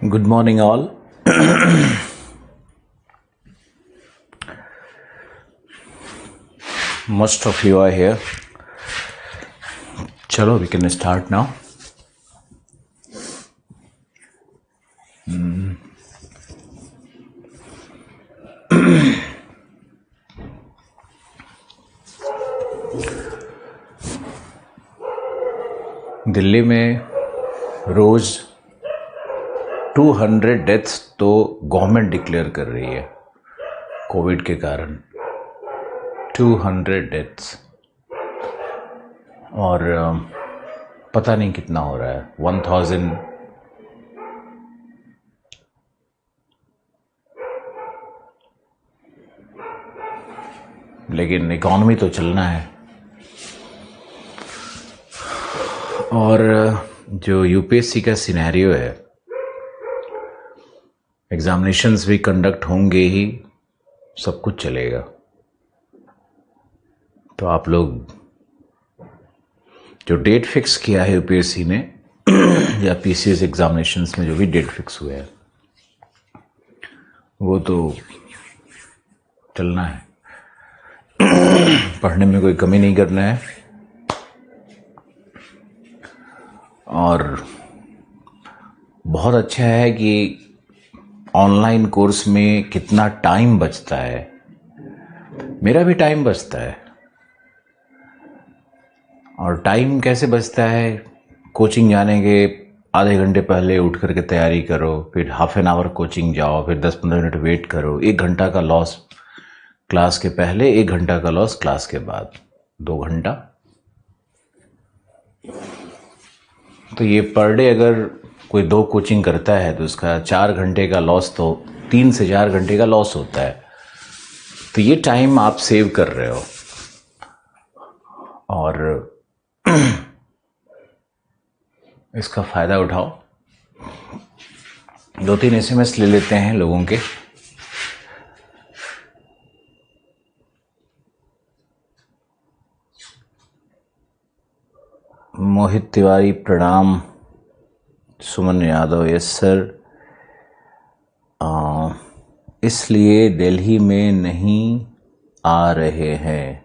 Good morning, all. Most of you are here. Chalo, we can start now. Delhi में रोज 200 deaths तो government declare कर रही है Covid के कारण। 200 डेथ्स और पता नहीं कितना हो रहा है। 1000 लेकिन इकॉनमी तो चलना है। और जो यूपीएससी का सिनेरियो है, एग्जामिनेशंस भी कंडक्ट होंगे ही, सब कुछ चलेगा। तो आप लोग जो डेट फिक्स किया है यूपीएससी ने या पीसीएस एग्जामिनेशंस में जो भी डेट फिक्स हुए हैं वो तो चलना है। पढ़ने में कोई कमी नहीं करना है। और बहुत अच्छा है कि ऑनलाइन कोर्स में कितना टाइम बचता है। मेरा भी टाइम बचता है। और टाइम कैसे बचता है? कोचिंग जाने के आधे घंटे पहले उठ करके तैयारी करो, फिर हाफ एन आवर कोचिंग जाओ, फिर 10-15 मिनट वेट करो। 1 घंटा का लॉस क्लास के पहले, 1 घंटा का लॉस क्लास के बाद, 2 घंटा। तो ये पर डे अगर कोई 2 कोचिंग करता है तो उसका 4 घंटे का लॉस, तो 3 से 4 घंटे का लॉस होता है। तो ये टाइम आप सेव कर रहे हो। और इसका फायदा उठाओ। 2-3 एसएमएस ले लेते हैं लोगों के। मोहित तिवारी प्रणाम। Suman Yadav yes sir. इसलिए दिल्ली में नहीं आ रहे हैं।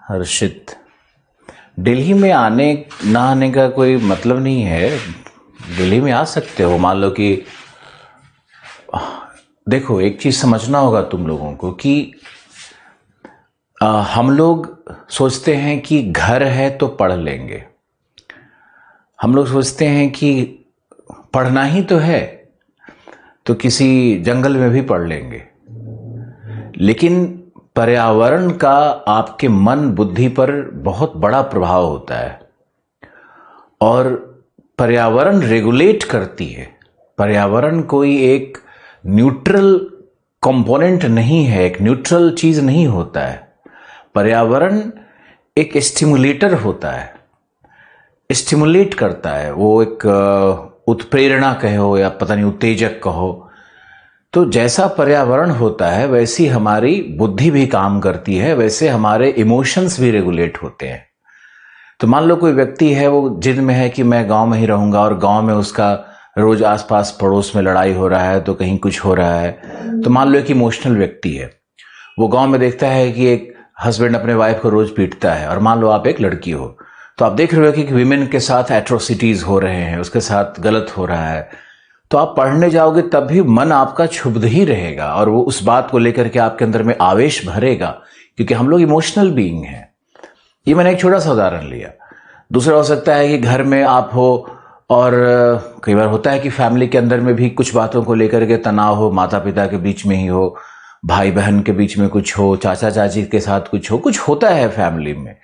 हर्षित, दिल्ली में आने ना आने का कोई मतलब नहीं है। दिल्ली में आ सकते हो। मान लो कि देखो, एक चीज समझना होगा तुम लोगों को कि हम लोग सोचते हैं कि घर है तो पढ़ लेंगे। हम लोग सोचते हैं कि पढ़ना ही तो है तो किसी जंगल में भी पढ़ लेंगे। लेकिन पर्यावरण का आपके मन बुद्धि पर बहुत बड़ा प्रभाव होता है। और पर्यावरण रेगुलेट करती है। पर्यावरण कोई एक न्यूट्रल कंपोनेंट नहीं है, एक न्यूट्रल चीज नहीं होता है। पर्यावरण एक स्टिमुलेटर होता है, स्टिमुलेट करता है। वो एक उत्प्रेरणा कहो या पता नहीं उत्तेजक कहो। तो जैसा पर्यावरण होता है वैसी हमारी बुद्धि भी काम करती है, वैसे हमारे इमोशंस भी रेगुलेट होते हैं। तो मान लो कोई व्यक्ति है, वो जिद में है कि मैं गांव में ही रहूंगा, और गांव में उसका रोज आसपास पड़ोस में लड़ाई हो रहा है, तो कहीं कुछ हो रहा है। तो मान लो एक इमोशनल व्यक्ति है, वो गांव में देखता है कि एक हस्बैंड अपने वाइफ को रोज पीटता है। और मान लो आप एक लड़की हो, तो आप देख रहे हो कि विमेन के साथ एट्रोसिटीज हो रहे हैं, उसके साथ गलत हो रहा है। तो आप पढ़ने जाओगे तब भी मन आपका क्षुब्ध ही रहेगा, और वो उस बात को लेकर के आपके अंदर में आवेश भरेगा, क्योंकि हम लोग इमोशनल बीइंग हैं। ये मैंने एक छोटा सा उदाहरण लिया। दूसरा हो सकता है कि घर में आप हो, और कई बार होता है कि फैमिली के अंदर में भी कुछ बातों को लेकर के तनाव हो, माता पिता के बीच में ही हो, भाई बहन के बीच में कुछ हो, चाचा चाची के साथ कुछ हो, कुछ होता है फैमिली में।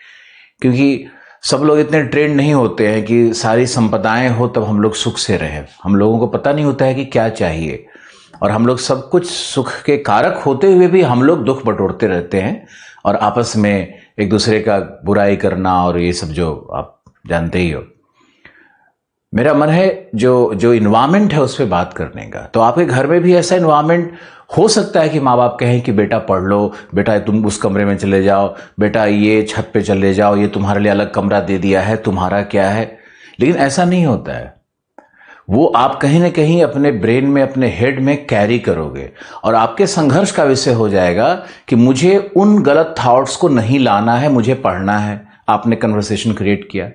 क्योंकि सब लोग इतने ट्रेंड नहीं होते हैं कि सारी संपदाएं हो तब हम लोग सुख से रहें। हम लोगों को पता नहीं होता है कि क्या चाहिए, और हम लोग सब कुछ सुख के कारक होते हुए भी हम लोग दुख बटोरते रहते हैं, और आपस में एक दूसरे का बुराई करना, और ये सब जो आप जानते ही हो। मेरा मन है जो इन्वायरमेंट है उस पर बात करने का। तो आपके घर में भी ऐसा इन्वायरमेंट हो सकता है कि माँ बाप कहें कि बेटा पढ़ लो, बेटा तुम उस कमरे में चले जाओ, बेटा ये छत पे चले जाओ, ये तुम्हारे लिए अलग कमरा दे दिया है, तुम्हारा क्या है। लेकिन ऐसा नहीं होता है। वो आप कहीं ना कहीं अपने ब्रेन में, अपने हेड में कैरी करोगे, और आपके संघर्ष का विषय हो जाएगा कि मुझे उन गलत थॉट्स को नहीं लाना है, मुझे पढ़ना है। आपने कन्वर्सेशन क्रिएट किया,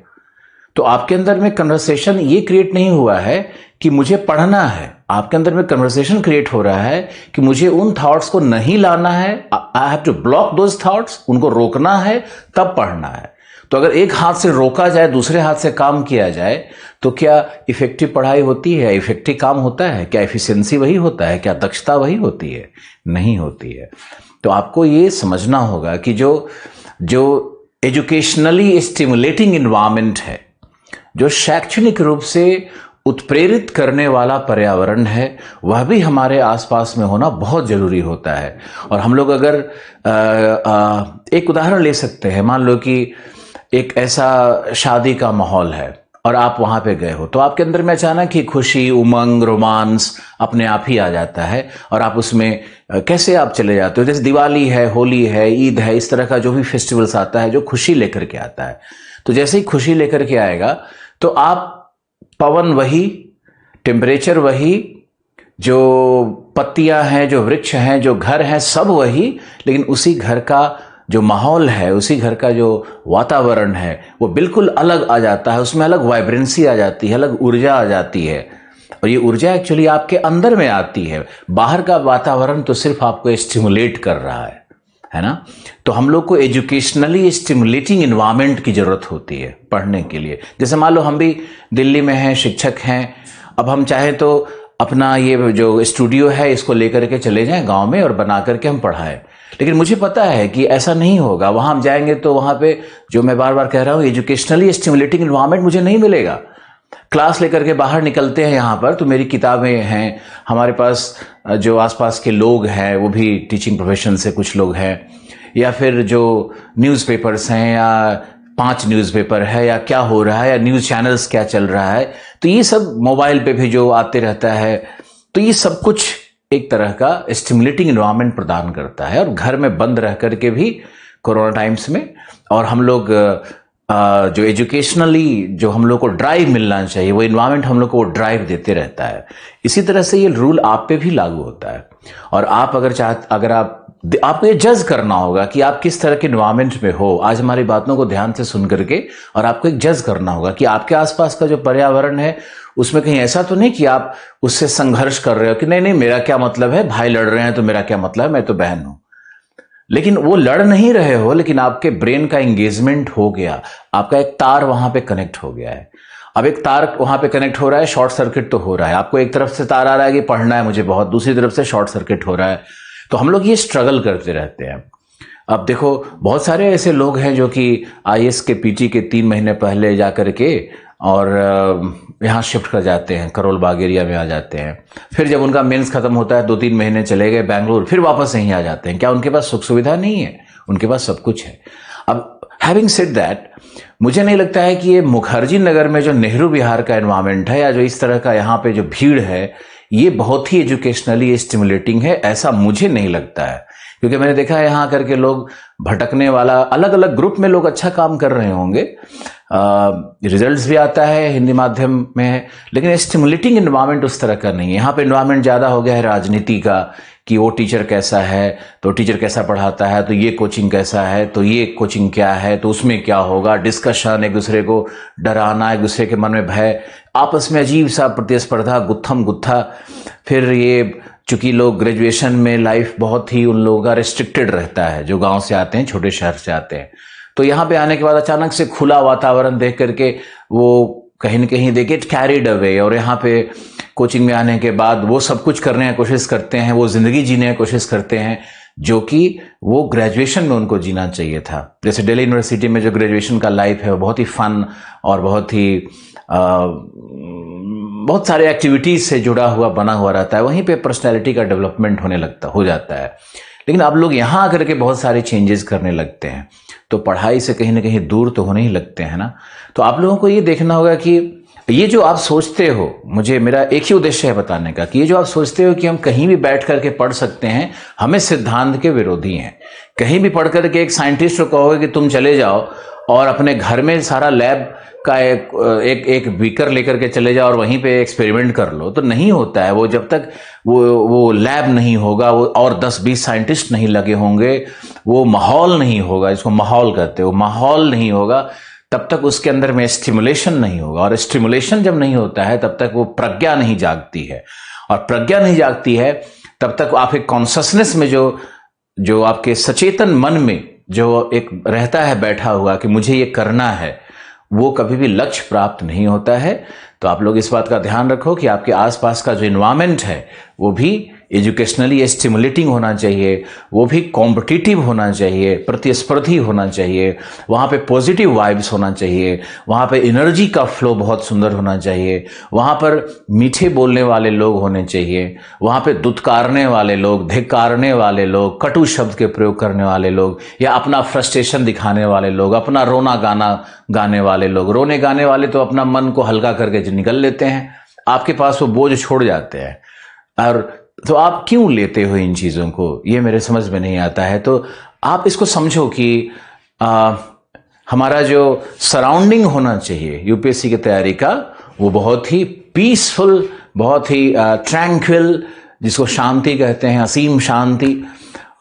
तो आपके अंदर में कन्वर्सेशन ये क्रिएट नहीं हुआ है कि मुझे पढ़ना है, आपके अंदर में कन्वर्सेशन क्रिएट हो रहा है कि मुझे उन थॉट्स को नहीं लाना है, I have to block those thoughts, उनको रोकना है, तब पढ़ना है। तो अगर एक हाथ से रोका जाए, दूसरे हाथ से काम किया जाए, तो क्या इफेक्टिव पढ़ाई होती है? इफेक्टिव काम होता है क्या? एफिशिएंसी वही होता है क्या? दक्षता वही होती है? नहीं होती है। तो आपको ये समझना होगा कि जो एजुकेशनली स्टिमुलेटिंग इन्वायरमेंट है, जो शैक्षणिक रूप से उत्प्रेरित करने वाला पर्यावरण है, वह भी हमारे आसपास में होना बहुत जरूरी होता है। और हम लोग अगर एक उदाहरण ले सकते हैं, मान लो कि एक ऐसा शादी का माहौल है और आप वहां पे गए हो, तो आपके अंदर में अचानक ही खुशी, उमंग, रोमांस अपने आप ही आ जाता है, और आप उसमें कैसे आप चले जाते हो। जैसे दिवाली है, होली है, ईद है, इस तरह का जो भी फेस्टिवल्स आता है जो खुशी लेकर के आता है, तो जैसे ही खुशी लेकर के आएगा तो आप पवन वही, टेम्परेचर वही, जो पत्तियां हैं, जो वृक्ष हैं, जो घर हैं, सब वही, लेकिन उसी घर का जो माहौल है, उसी घर का जो वातावरण है, वो बिल्कुल अलग आ जाता है। उसमें अलग वाइब्रेंसी आ जाती है, अलग ऊर्जा आ जाती है, और ये ऊर्जा एक्चुअली आपके अंदर में आती है। बाहर का वातावरण तो सिर्फ आपको स्टिमुलेट कर रहा है ना। तो हम लोग को एजुकेशनली स्टिमुलेटिंग इन्वायरमेंट की जरूरत होती है पढ़ने के लिए। जैसे मान लो हम भी दिल्ली में हैं, शिक्षक हैं, अब हम चाहें तो अपना ये जो स्टूडियो है इसको लेकर के चले जाएं गांव में और बना करके हम पढ़ाएं, लेकिन मुझे पता है कि ऐसा नहीं होगा। वहां हम जाएंगे तो वहां पे, जो मैं बार बार कह रहा हूं, एजुकेशनली स्टिमुलेटिंग इन्वायरमेंट मुझे नहीं मिलेगा। क्लास लेकर के बाहर निकलते हैं यहाँ पर, तो मेरी किताबें हैं, हमारे पास जो आसपास के लोग हैं वो भी टीचिंग प्रोफेशन से कुछ लोग हैं, या फिर जो न्यूज़पेपर्स हैं, या 5 न्यूज़पेपर है, या क्या हो रहा है, या न्यूज़ चैनल्स क्या चल रहा है, तो ये सब मोबाइल पे भी जो आते रहता है, तो ये सब कुछ एक तरह का स्टिमुलेटिंग इन्वायरमेंट प्रदान करता है। और घर में बंद रह करके भी कोरोना टाइम्स में, और हम लोग जो एजुकेशनली जो हम लोग को ड्राइव मिलना चाहिए, वो इन्वायरमेंट हम लोग को ड्राइव देते रहता है। इसी तरह से ये रूल आप पे भी लागू होता है। और आप अगर आपको ये जज करना होगा कि आप किस तरह के इन्वायरमेंट में हो। आज हमारी बातों को ध्यान से सुन करके, और आपको एक जज करना होगा कि आपके आसपास का जो पर्यावरण है उसमें कहीं ऐसा तो नहीं कि आप उससे संघर्ष कर रहे हो कि नहीं मेरा क्या मतलब है, भाई लड़ रहे हैं तो मेरा क्या मतलब है, मैं तो बहन हूं। लेकिन वो लड़ नहीं रहे हो, लेकिन आपके ब्रेन का एंगेजमेंट हो गया, आपका एक तार वहां पे कनेक्ट हो गया है। अब एक तार वहां पे कनेक्ट हो रहा है, शॉर्ट सर्किट तो हो रहा है। आपको एक तरफ से तार आ रहा है कि पढ़ना है मुझे बहुत, दूसरी तरफ से शॉर्ट सर्किट हो रहा है। तो हम लोग ये स्ट्रगल करते रहते हैं। अब देखो, बहुत सारे ऐसे लोग हैं जो कि आईएएस के पीटी के 3 महीने पहले जा करके और यहाँ शिफ्ट कर जाते हैं, करोल बाग एरिया में आ जाते हैं। फिर जब उनका मेंस खत्म होता है, 2-3 महीने चले गए बैंगलोर, फिर वापस यहीं आ जाते हैं। क्या उनके पास सुख सुविधा नहीं है? उनके पास सब कुछ है। अब हैविंग सेड दैट, मुझे नहीं लगता है कि ये मुखर्जी नगर में जो नेहरू विहार का एनवायरमेंट है, या जो इस तरह का यहाँ पे जो भीड़ है, ये बहुत ही एजुकेशनली स्टिमुलेटिंग है, ऐसा मुझे नहीं लगता है। क्योंकि मैंने देखा है यहाँ करके लोग भटकने वाला, अलग अलग ग्रुप में लोग अच्छा काम कर रहे होंगे, रिजल्ट्स भी आता है, हिंदी माध्यम में है, लेकिन स्टिमुलेटिंग इन्वायरमेंट उस तरह का नहीं है। यहाँ पे इन्वायरमेंट ज़्यादा हो गया है राजनीति का, कि वो टीचर कैसा है, तो टीचर कैसा पढ़ाता है, तो ये कोचिंग कैसा है, तो ये कोचिंग क्या है, तो उसमें क्या होगा, डिस्कशन, एक दूसरे को डराना, एक दूसरे के मन में भय, आपस में अजीब सा प्रतिस्पर्धा, गुत्थम गुत्था। फिर ये चूंकि लोग ग्रेजुएशन में लाइफ बहुत ही उन लोगों का रिस्ट्रिक्टेड रहता है, जो गांव से आते हैं, छोटे शहर से आते हैं, तो यहाँ पे आने के बाद अचानक से खुला वातावरण देख करके वो कहीं न कहीं दे गेट कैरिड अवे, और यहाँ पे कोचिंग में आने के बाद वो सब कुछ करने की कोशिश करते हैं, वो जिंदगी जीने की कोशिश करते हैं जो कि वो ग्रेजुएशन में उनको जीना चाहिए था। जैसे दिल्ली यूनिवर्सिटी में जो ग्रेजुएशन का लाइफ है वो बहुत ही फन और बहुत ही बहुत सारे एक्टिविटीज से जुड़ा हुआ, बना हुआ रहता है। वहीं पे पर्सनैलिटी का डेवलपमेंट हो जाता है। लेकिन अब लोग यहाँ आकर के बहुत सारे चेंजेस करने लगते हैं, तो पढ़ाई से कहीं ना कहीं दूर तो होने ही लगते हैं ना। तो आप लोगों को ये देखना होगा कि ये जो आप सोचते हो, मेरा एक ही उद्देश्य है बताने का, कि ये जो आप सोचते हो कि हम कहीं भी बैठ करके पढ़ सकते हैं, हमें सिद्धांत के विरोधी हैं। कहीं भी पढ़ करके एक साइंटिस्ट को कहोगे कि तुम चले जाओ और अपने घर में सारा लैब का एक बीकर लेकर के चले जाओ और वहीं पे एक्सपेरिमेंट कर लो, तो नहीं होता है वो। जब तक वो लैब नहीं होगा, वो और 10-20 साइंटिस्ट नहीं लगे होंगे, वो माहौल नहीं होगा, इसको माहौल कहते हो, माहौल नहीं होगा, तब तक उसके अंदर में स्टिमुलेशन नहीं होगा। और स्टिमुलेशन जब नहीं होता है तब तक वो प्रज्ञा नहीं जागती है, और प्रज्ञा नहीं जागती है तब तक आपके कॉन्शसनेस में जो आपके सचेतन मन में जो एक रहता है बैठा हुआ कि मुझे ये करना है, वो कभी भी लक्ष्य प्राप्त नहीं होता है। तो आप लोग इस बात का ध्यान रखो कि आपके आसपास का जो इन्वायरमेंट है वो भी एजुकेशनली स्टिमुलेटिंग होना चाहिए, वो भी कॉम्पिटिटिव होना चाहिए, प्रतिस्पर्धी होना चाहिए, वहाँ पे पॉजिटिव वाइब्स होना चाहिए, वहाँ पे एनर्जी का फ्लो बहुत सुंदर होना चाहिए, वहाँ पर मीठे बोलने वाले लोग होने चाहिए, वहाँ पे दुत्कारने वाले लोग, धिक्कारने वाले लोग, कटु शब्द के प्रयोग करने वाले लोग, या अपना फ्रस्ट्रेशन दिखाने वाले लोग, अपना रोना गाना गाने वाले लोग। रोने गाने वाले तो अपना मन को हल्का करके निकल लेते हैं, आपके पास वो बोझ छोड़ जाते हैं। और तो आप क्यों लेते हो इन चीज़ों को, ये मेरे समझ में नहीं आता है। तो आप इसको समझो कि हमारा जो सराउंडिंग होना चाहिए यूपीएससी की तैयारी का, वो बहुत ही पीसफुल, बहुत ही ट्रैंक्विल, जिसको शांति कहते हैं, असीम शांति,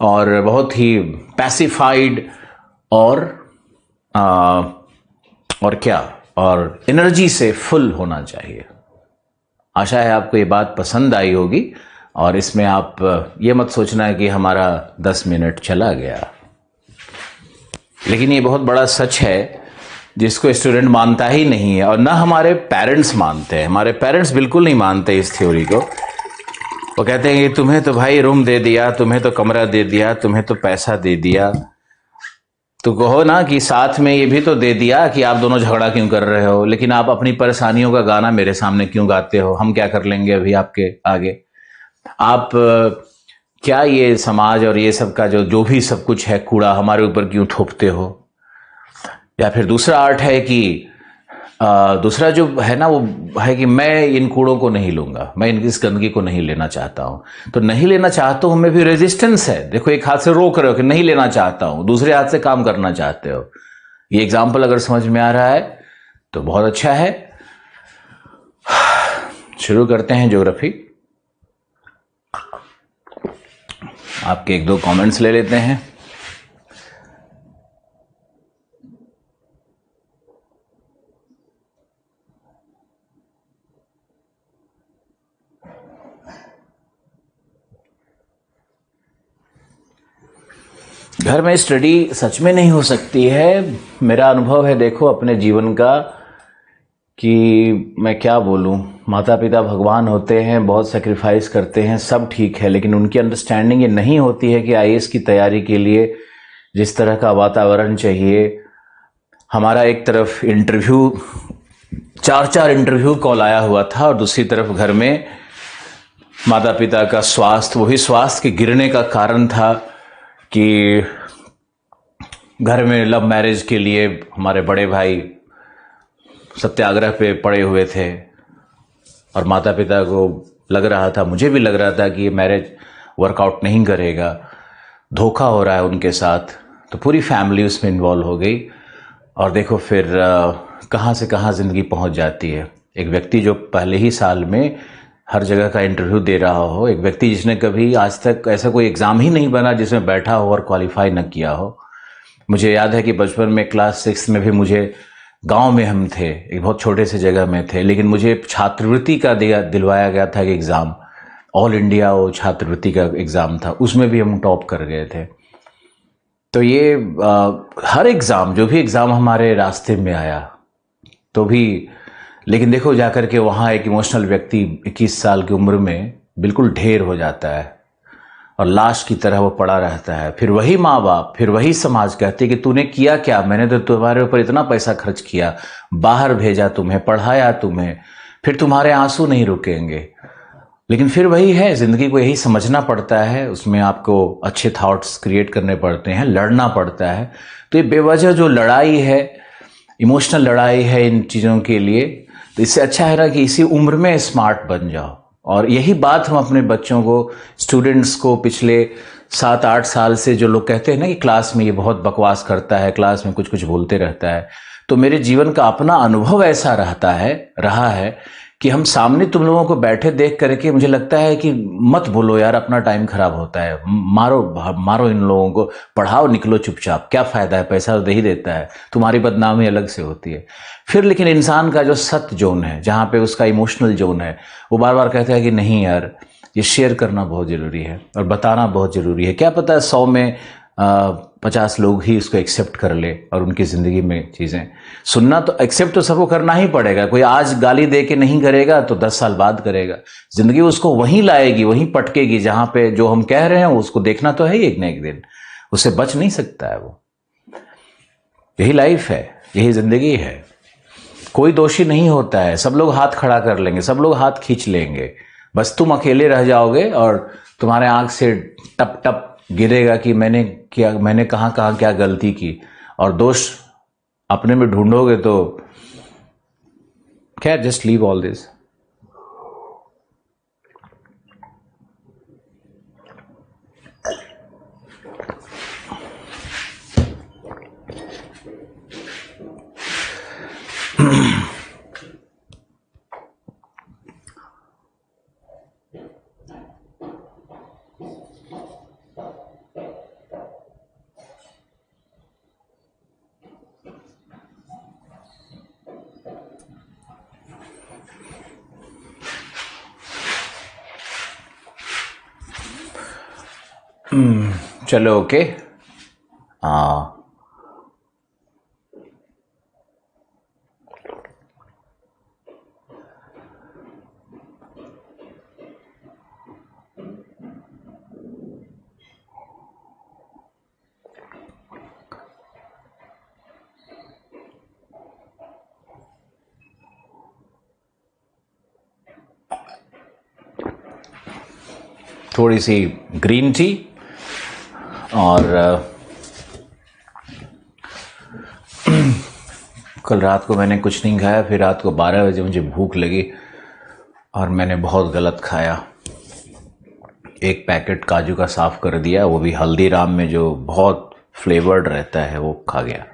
और बहुत ही पैसिफाइड, और क्या, और एनर्जी से फुल होना चाहिए। आशा है आपको ये बात पसंद आई होगी, और इसमें आप ये मत सोचना है कि हमारा 10 मिनट चला गया। लेकिन ये बहुत बड़ा सच है जिसको स्टूडेंट मानता ही नहीं है, और ना हमारे पेरेंट्स मानते हैं। हमारे पेरेंट्स बिल्कुल नहीं मानते इस थ्योरी को। वो कहते हैं कि तुम्हें तो भाई रूम दे दिया, तुम्हें तो कमरा दे दिया, तुम्हें तो पैसा दे दिया, तो कहो ना कि साथ में ये भी तो दे दिया कि आप दोनों झगड़ा क्यों कर रहे हो, लेकिन आप अपनी परेशानियों का गाना मेरे सामने क्यों गाते हो, हम क्या कर लेंगे अभी आपके आगे। आप क्या ये समाज और ये सब का जो भी सब कुछ है कूड़ा हमारे ऊपर क्यों थोपते हो। या फिर दूसरा आर्ट है कि दूसरा जो है ना, वो है कि मैं इन कूड़ों को नहीं लूंगा, मैं इस गंदगी को नहीं लेना चाहता हूं। तो नहीं लेना चाहता हूं में भी रेजिस्टेंस है। देखो, एक हाथ से रोक रहे हो कि नहीं लेना चाहता हूं, दूसरे हाथ से काम करना चाहते हो। ये एग्जाम्पल अगर समझ में आ रहा है तो बहुत अच्छा है। शुरू करते हैं ज्योग्राफी। आपके 1-2 कमेंट्स ले लेते हैं। घर में स्टडी सच में नहीं हो सकती है। मेरा अनुभव है, देखो, अपने जीवन का, कि मैं क्या बोलूं, माता पिता भगवान होते हैं, बहुत सेक्रीफाइस करते हैं, सब ठीक है, लेकिन उनकी अंडरस्टैंडिंग ये नहीं होती है कि आईएएस की तैयारी के लिए जिस तरह का वातावरण चाहिए। हमारा एक तरफ इंटरव्यू, 4 इंटरव्यू कॉल आया हुआ था, और दूसरी तरफ घर में माता पिता का स्वास्थ्य, वही स्वास्थ्य के गिरने का कारण था कि घर में लव मैरिज के लिए हमारे बड़े भाई सत्याग्रह पे पड़े हुए थे, और माता पिता को लग रहा था, मुझे भी लग रहा था कि ये मैरिज वर्कआउट नहीं करेगा, धोखा हो रहा है उनके साथ। तो पूरी फैमिली उसमें इन्वॉल्व हो गई, और देखो फिर कहाँ से कहाँ ज़िंदगी पहुँच जाती है। एक व्यक्ति जो पहले ही साल में हर जगह का इंटरव्यू दे रहा हो, एक व्यक्ति जिसने कभी आज तक ऐसा कोई एग्ज़ाम ही नहीं बना जिसमें बैठा हो और क्वालिफाई न किया हो। मुझे याद है कि बचपन में क्लास 6 में भी मुझे, गांव में हम थे, एक बहुत छोटे से जगह में थे, लेकिन मुझे छात्रवृत्ति का दिलवाया गया था कि एग्ज़ाम, ऑल इंडिया वो छात्रवृत्ति का एग्ज़ाम था, उसमें भी हम टॉप कर गए थे। तो ये हर एग्ज़ाम, जो भी एग्ज़ाम हमारे रास्ते में आया तो भी, लेकिन देखो जाकर के वहाँ एक इमोशनल व्यक्ति 21 साल की उम्र में बिल्कुल ढेर हो जाता है, और लाश की तरह वो पड़ा रहता है। फिर वही माँ बाप, फिर वही समाज कहते कि तूने किया क्या, मैंने तो तुम्हारे ऊपर इतना पैसा खर्च किया, बाहर भेजा तुम्हें, पढ़ाया तुम्हें, फिर तुम्हारे आंसू नहीं रुकेंगे। लेकिन फिर वही है, ज़िंदगी को यही समझना पड़ता है, उसमें आपको अच्छे थॉट्स क्रिएट करने पड़ते हैं, लड़ना पड़ता है। तो ये बेवजह जो लड़ाई है, इमोशनल लड़ाई है इन चीज़ों के लिए, तो इससे अच्छा है ना कि इसी उम्र में स्मार्ट बन जाओ। और यही बात हम अपने बच्चों को, स्टूडेंट्स को पिछले 7-8 साल से जो लोग कहते हैं ना कि क्लास में ये बहुत बकवास करता है, क्लास में कुछ कुछ बोलते रहता है, तो मेरे जीवन का अपना अनुभव ऐसा रहा है कि हम सामने तुम लोगों को बैठे देख करके मुझे लगता है कि मत बोलो यार, अपना टाइम खराब होता है, मारो मारो इन लोगों को, पढ़ाओ, निकलो चुपचाप, क्या फायदा है, पैसा तो दे ही देता है, तुम्हारी बदनामी अलग से होती है। फिर लेकिन इंसान का जो सत्य जोन है, जहाँ पे उसका इमोशनल जोन है, वो बार बार कहता है कि नहीं यार, ये शेयर करना बहुत ज़रूरी है और बताना बहुत ज़रूरी है। क्या पता है 100 में 50 लोग ही इसको एक्सेप्ट कर ले और उनकी ज़िंदगी में चीज़ें सुनना, तो एक्सेप्ट तो सबको करना ही पड़ेगा। कोई आज गाली दे के नहीं करेगा तो 10 साल बाद करेगा। ज़िंदगी उसको वहीं लाएगी, वहीं पटकेगी, जहाँ पे जो हम कह रहे हैं उसको देखना तो है ही एक ना एक दिन, उससे बच नहीं सकता है वो। यही लाइफ है, यही ज़िंदगी है। कोई दोषी नहीं होता है, सब लोग हाथ खड़ा कर लेंगे, सब लोग हाथ खींच लेंगे, बस तुम अकेले रह जाओगे और तुम्हारे आंख से टप टप गिरेगा कि मैंने कहाँ कहाँ क्या गलती की, और दोष अपने में ढूंढोगे तो खैर, जस्ट लीव ऑल दिस। चलो ओके। हाँ, थोड़ी सी ग्रीन टी और कल रात को मैंने कुछ नहीं खाया, फिर रात को 12 बजे मुझे भूख लगी और मैंने बहुत गलत खाया। एक पैकेट काजू का साफ कर दिया, वो भी हल्दीराम में जो बहुत फ्लेवर्ड रहता है, वो खा गया।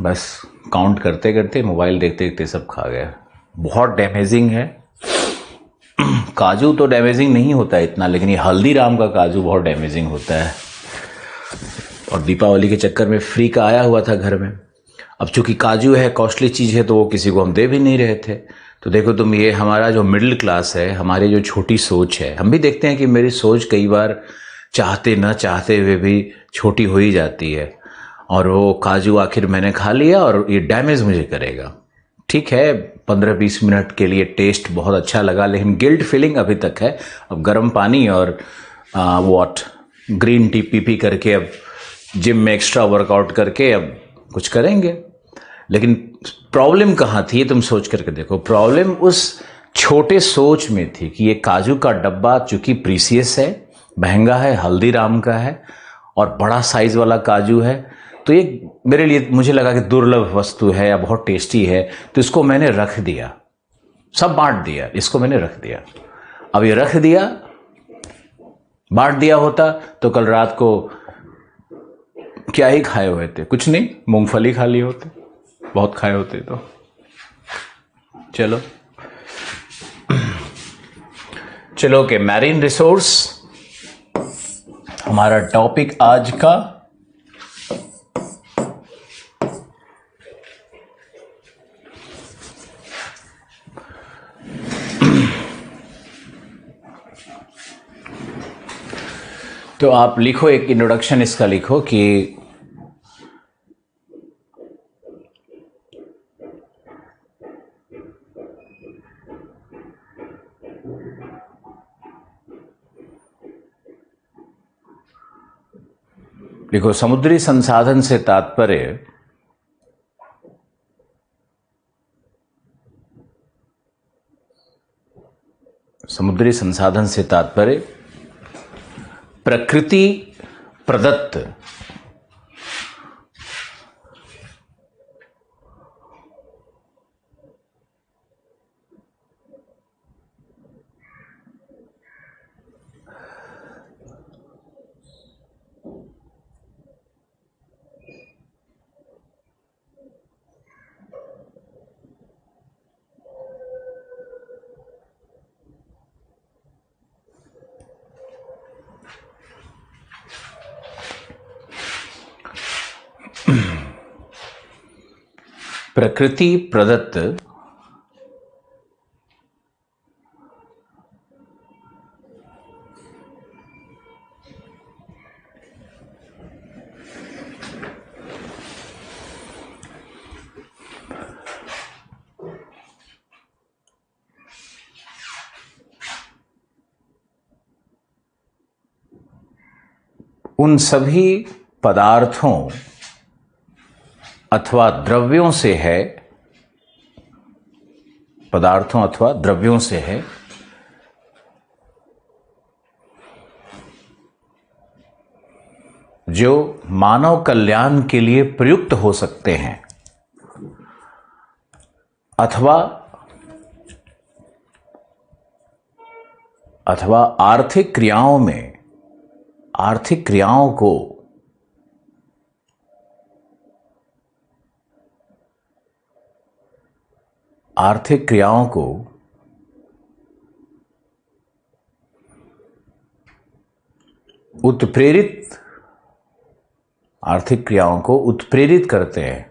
बस काउंट करते करते, मोबाइल देखते देखते सब खा गया। बहुत डैमेजिंग है। काजू तो डैमेजिंग नहीं होता है इतना, लेकिन ये हल्दीराम का काजू बहुत डैमेजिंग होता है। और दीपावली के चक्कर में फ्री का आया हुआ था घर में। अब चूंकि काजू है, कॉस्टली चीज़ है, तो वो किसी को हम दे भी नहीं रहे थे। तो देखो तुम, ये हमारा जो मिडिल क्लास है, हमारी जो छोटी सोच है, हम भी देखते हैं कि मेरी सोच कई बार चाहते न चाहते हुए भी छोटी हो ही जाती है। और वो काजू आखिर मैंने खा लिया और ये डैमेज मुझे करेगा। ठीक है, 15-20 मिनट के लिए टेस्ट बहुत अच्छा लगा, लेकिन गिल्ट फीलिंग अभी तक है। अब गर्म पानी और what green tea P P करके, अब जिम में एक्स्ट्रा वर्कआउट करके अब कुछ करेंगे। लेकिन प्रॉब्लम कहाँ थी, तुम सोच करके देखो। प्रॉब्लम उस छोटे सोच में थी कि ये काजू का डब्बा चूंकि प्रीसियस है, महंगा है, हल्दीराम का है और बड़ा साइज वाला काजू है, तो ये मेरे लिए, मुझे लगा कि दुर्लभ वस्तु है या बहुत टेस्टी है, तो इसको मैंने रख दिया, सब बांट दिया, इसको मैंने रख दिया। अब ये रख दिया, बांट दिया होता तो कल रात को क्या ही खाए हुए थे, कुछ नहीं, मूंगफली खा लिए होते, बहुत खाए होते तो। चलो चलो के मैरीन रिसोर्स हमारा टॉपिक आज का। तो आप लिखो, एक इंट्रोडक्शन इसका लिखो कि लिखो, समुद्री संसाधन से तात्पर्य समुद्री संसाधन से तात्पर्य प्रकृति प्रदत्त प्रकृति प्रदत्त उन सभी पदार्थों अथवा द्रव्यों से है, पदार्थों अथवा द्रव्यों से है जो मानव कल्याण के लिए प्रयुक्त हो सकते हैं अथवा आर्थिक क्रियाओं को उत्प्रेरित करते हैं।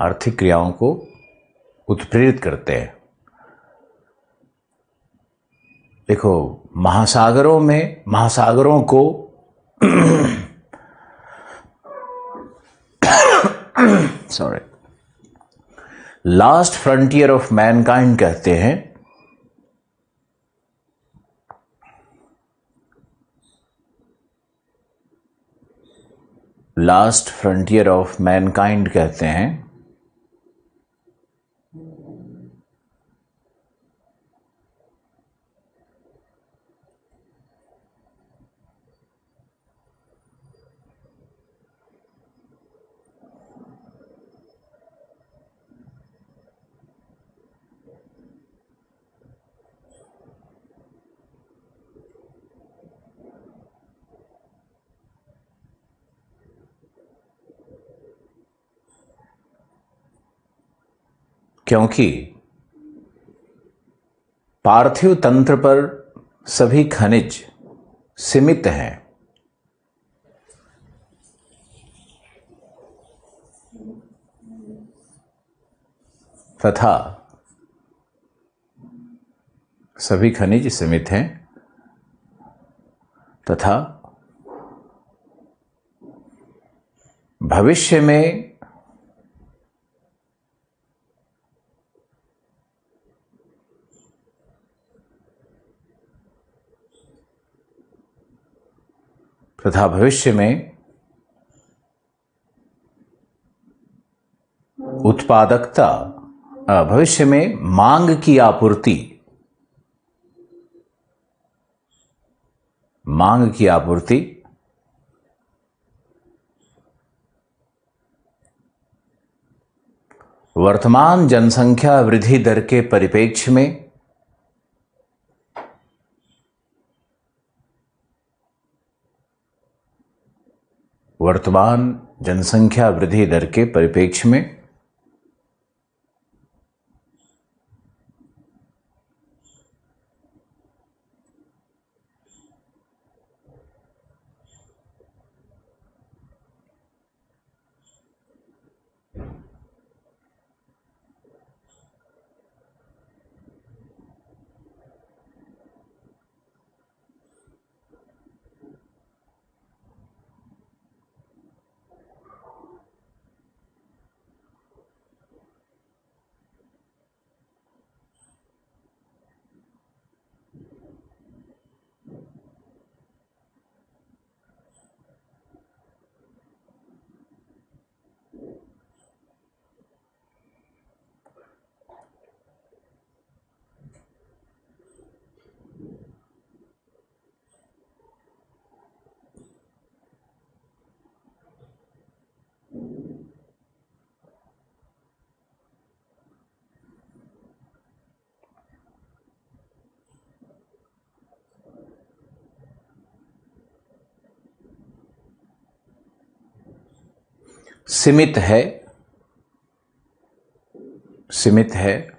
आर्थिक क्रियाओं को उत्प्रेरित करते हैं। देखो, महासागरों को लास्ट फ्रंटियर ऑफ मैनकाइंड कहते हैं। लास्ट फ्रंटियर ऑफ मैनकाइंड कहते हैं। क्योंकि पार्थिव तंत्र पर सभी खनिज सीमित हैं तथा भविष्य में उत्पादकता, भविष्य में मांग की आपूर्ति वर्तमान जनसंख्या वृद्धि दर के परिप्रेक्ष्य में सीमित है, सीमित है।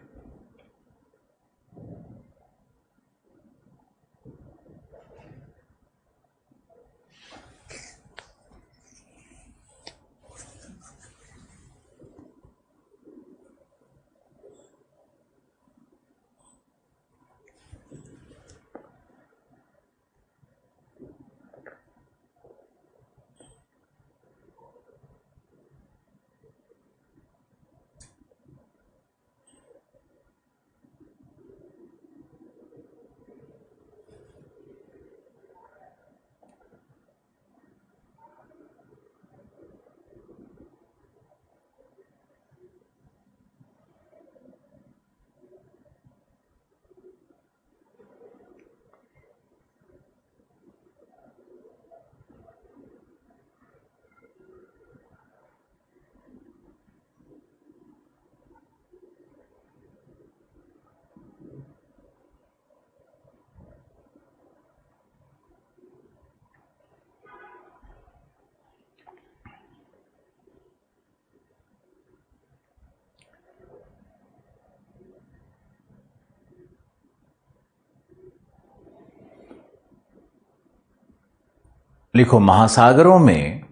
लिखो, महासागरों में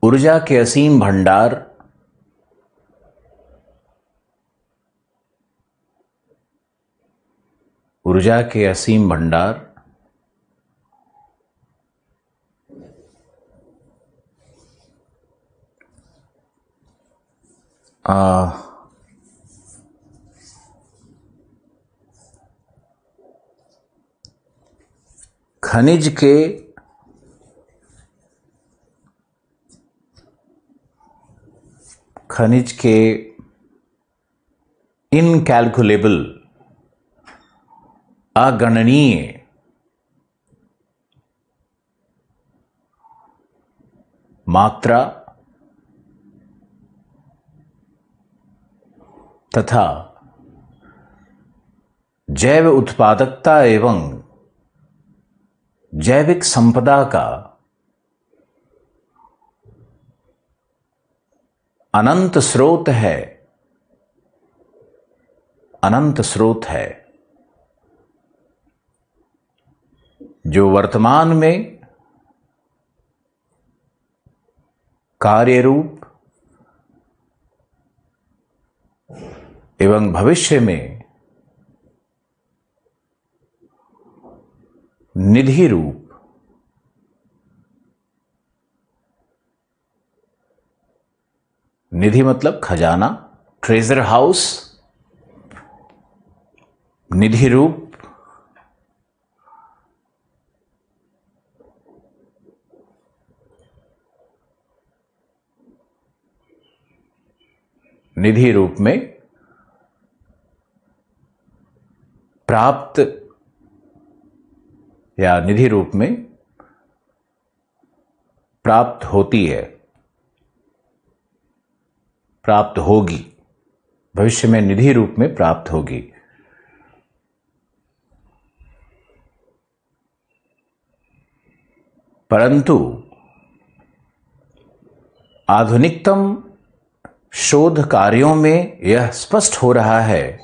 ऊर्जा के असीम भंडार, ऊर्जा के असीम भंडार खनिज के इनकैलकुलेबल, अगणनीय मात्रा तथा जैव उत्पादकता एवं जैविक संपदा का अनंत स्रोत है, अनंत स्रोत है, जो वर्तमान में कार्य रूप एवं भविष्य में निधि रूप, निधि मतलब खजाना, ट्रेजर हाउस, निधि रूप निधि रूप में प्राप्त या निधि रूप में प्राप्त होती है, प्राप्त होगी, भविष्य में निधि रूप में प्राप्त होगी। परंतु आधुनिकतम शोध कार्यों में यह स्पष्ट हो रहा है,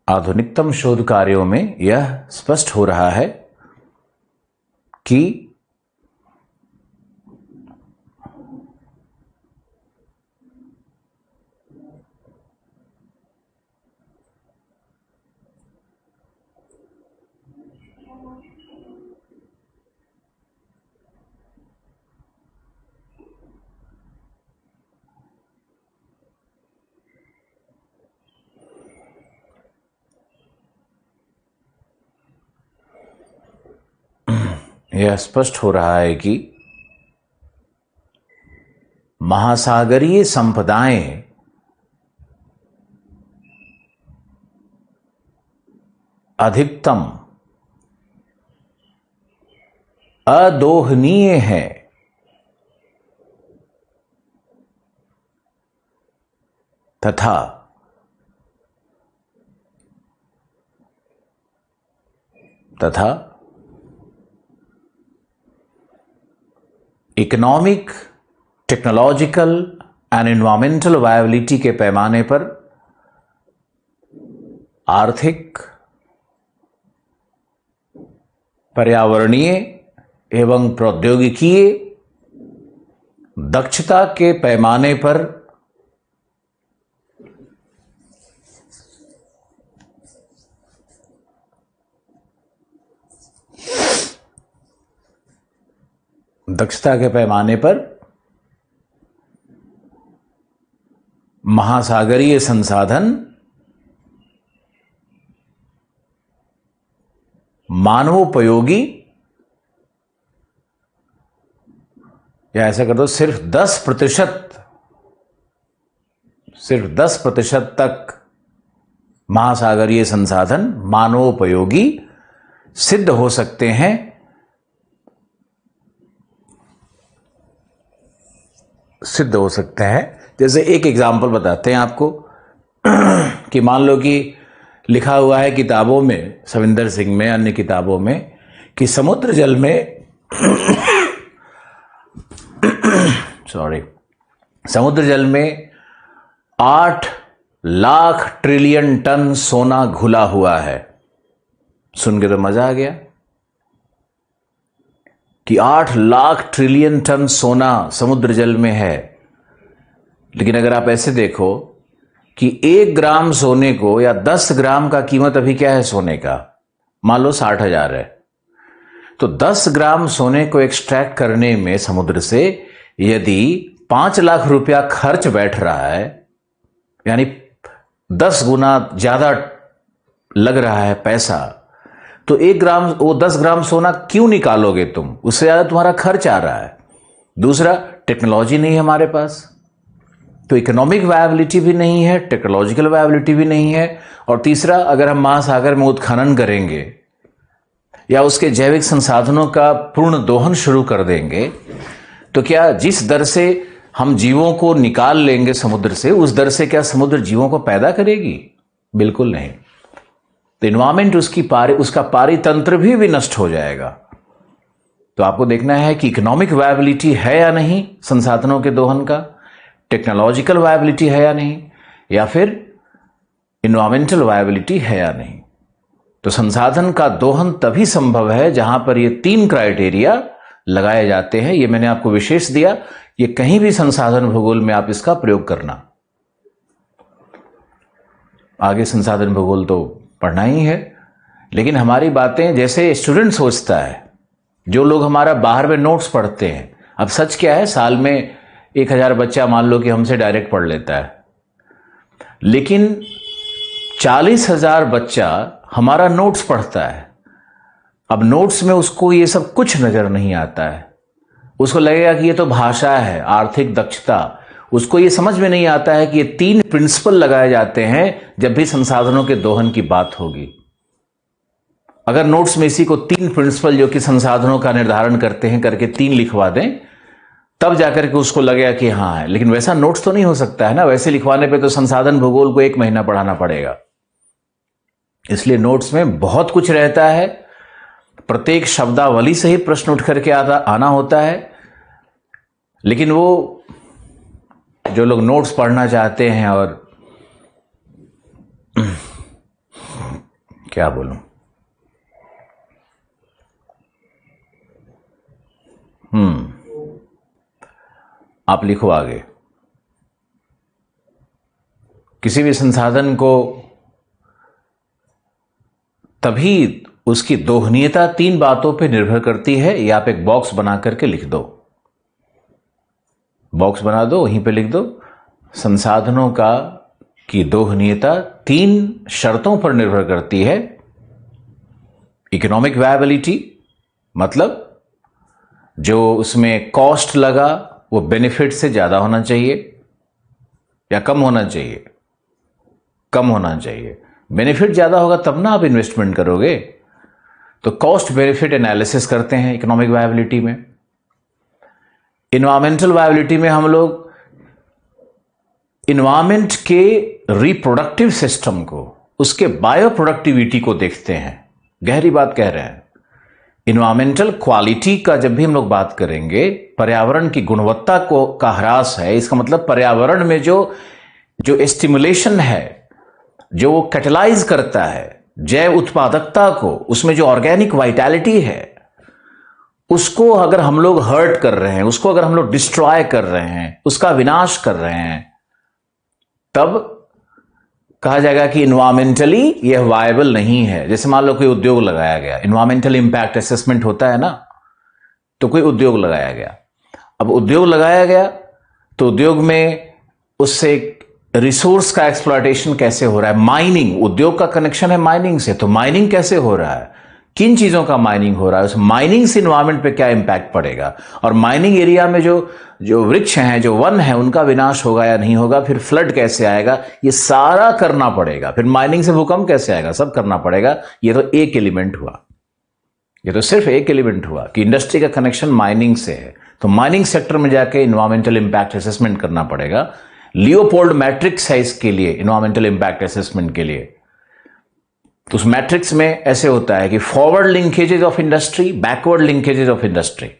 आधुनिकतम शोध कार्यों में यह स्पष्ट हो रहा है कि यह स्पष्ट हो रहा है कि महासागरीय संपदाएं अधिकतम अदोहनीय है तथा economic, technological and environmental viability के पैमाने पर आर्थिक, पर्यावरणीय एवं प्रौद्योगिकीय दक्षता के पैमाने पर महासागरीय संसाधन मानवोपयोगी, या ऐसा कर दो सिर्फ 10% तक महासागरीय संसाधन मानवोपयोगी सिद्ध हो सकते हैं। जैसे एक एग्जाम्पल बताते हैं आपको कि मान लो कि लिखा हुआ है किताबों में, सविंदर सिंह में, अन्य किताबों में, कि समुद्र जल में समुद्र जल में 8 लाख ट्रिलियन टन सोना घुला हुआ है। सुन के तो मजा आ गया कि 8 लाख ट्रिलियन टन सोना समुद्र जल में है। लेकिन अगर आप ऐसे देखो कि 1 ग्राम सोने को, या 10 ग्राम का कीमत अभी क्या है सोने का, मान लो 60,000 है, तो 10 ग्राम सोने को एक्सट्रैक्ट करने में समुद्र से यदि 5 लाख रुपया खर्च बैठ रहा है, यानी 10 गुना ज्यादा लग रहा है पैसा, तो 1 ग्राम, वो 10 ग्राम सोना क्यों निकालोगे तुम? उससे ज्यादा तुम्हारा खर्च आ रहा है। दूसरा, टेक्नोलॉजी नहीं है हमारे पास, तो इकोनॉमिक वायबिलिटी भी नहीं है, टेक्नोलॉजिकल वायबिलिटी भी नहीं है। और तीसरा, अगर हम महासागर में उत्खनन करेंगे या उसके जैविक संसाधनों का पूर्ण दोहन शुरू कर देंगे, तो क्या जिस दर से हम जीवों को निकाल लेंगे समुद्र से, उस दर से क्या समुद्र जीवों को पैदा करेगी? बिल्कुल नहीं। तो इन्वायरमेंट, उसका पारितंत्र भी नष्ट हो जाएगा। तो आपको देखना है कि इकोनॉमिक वायबिलिटी है या नहीं संसाधनों के दोहन का, टेक्नोलॉजिकल वायबिलिटी है या नहीं, या फिर इन्वायरमेंटल वायबिलिटी है या नहीं। तो संसाधन का दोहन तभी संभव है जहां पर ये 3 क्राइटेरिया लगाए जाते हैं। ये मैंने आपको विशेष दिया, ये कहीं भी संसाधन भूगोल में आप इसका प्रयोग करना। आगे संसाधन भूगोल तो पढ़ना ही है, लेकिन हमारी बातें जैसे स्टूडेंट सोचता है, जो लोग हमारा बाहर में नोट्स पढ़ते हैं। अब सच क्या है, साल में 1000 बच्चा मान लो कि हमसे डायरेक्ट पढ़ लेता है, लेकिन 40,000 बच्चा हमारा नोट्स पढ़ता है। अब नोट्स में उसको ये सब कुछ नजर नहीं आता है, उसको लगेगा कि ये तो भाषा है, आर्थिक दक्षता। उसको ये समझ में नहीं आता है कि ये 3 प्रिंसिपल लगाए जाते हैं जब भी संसाधनों के दोहन की बात होगी। अगर नोट्स में इसी को 3 प्रिंसिपल जो कि संसाधनों का निर्धारण करते हैं करके 3 लिखवा दें, तब जाकर के उसको लगेगा कि हाँ है। लेकिन वैसा नोट्स तो नहीं हो सकता है ना, वैसे लिखवाने पे तो संसाधन भूगोल को 1 महीना पढ़ाना पड़ेगा। इसलिए नोट्स में बहुत कुछ रहता है, प्रत्येक शब्दावली से ही प्रश्न उठ करके आना होता है। लेकिन वो जो लोग नोट्स पढ़ना चाहते हैं, और क्या बोलूं, आप लिखो आगे। किसी भी संसाधन को तभी उसकी दोहनीयता 3 बातों पे निर्भर करती है। ये आप एक बॉक्स बना करके लिख दो, बॉक्स बना दो, वहीं पे लिख दो, संसाधनों की दोहनीयता 3 शर्तों पर निर्भर करती है। इकोनॉमिक वायबिलिटी, मतलब जो उसमें कॉस्ट लगा वो बेनिफिट से ज्यादा होना चाहिए या कम होना चाहिए? कम होना चाहिए। बेनिफिट ज्यादा होगा तब ना आप इन्वेस्टमेंट करोगे। तो कॉस्ट बेनिफिट एनालिसिस करते हैं इकोनॉमिक वायबिलिटी में। इन्वायरमेंटल वायबिलिटी में हम लोग इन्वायरमेंट के रिप्रोडक्टिव सिस्टम को, उसके बायो प्रोडक्टिविटी को देखते हैं। गहरी बात कह रहे हैं इन्वायरमेंटल क्वालिटी का जब भी हम लोग बात करेंगे, पर्यावरण की गुणवत्ता को का ह्रास है, इसका मतलब पर्यावरण में जो जो स्टिमुलेशन है, जो वो कैटलाइज करता है जैव उत्पादकता को, उसमें जो ऑर्गेनिक वाइटैलिटी है, उसको अगर हम लोग हर्ट कर रहे हैं, उसको अगर हम लोग डिस्ट्रॉय कर रहे हैं, उसका विनाश कर रहे हैं, तब कहा जाएगा कि इन्वायरमेंटली यह वायबल नहीं है। जैसे मान लो कोई उद्योग लगाया गया, इन्वायरमेंटल इंपैक्ट असेसमेंट होता है ना, तो कोई उद्योग लगाया गया। अब उद्योग लगाया गया तो उद्योग में उससे रिसोर्स का एक्सप्लॉयटेशन कैसे हो रहा है, माइनिंग, उद्योग का कनेक्शन है माइनिंग से, तो माइनिंग कैसे हो रहा है, किन चीजों का माइनिंग हो रहा है, उस माइनिंग से इन्वायरमेंट पे क्या इंपैक्ट पड़ेगा, और माइनिंग एरिया में जो जो वृक्ष हैं, जो वन है, उनका विनाश होगा या नहीं होगा, फिर फ्लड कैसे आएगा, ये सारा करना पड़ेगा। फिर माइनिंग से भूकंप कैसे आएगा, सब करना पड़ेगा। ये तो एक एलिमेंट हुआ, ये तो सिर्फ एक एलिमेंट हुआ कि इंडस्ट्री का कनेक्शन माइनिंग से है, तो माइनिंग सेक्टर में जाके इन्वायरमेंटल इंपैक्ट असेसमेंट करना पड़ेगा। लियोपोल्ड मैट्रिक्स है इसके लिए, इन्वायरमेंटल इंपैक्ट असेसमेंट के लिए। तो उस मैट्रिक्स में ऐसे होता है कि forward linkages of industry, backward linkages of industry,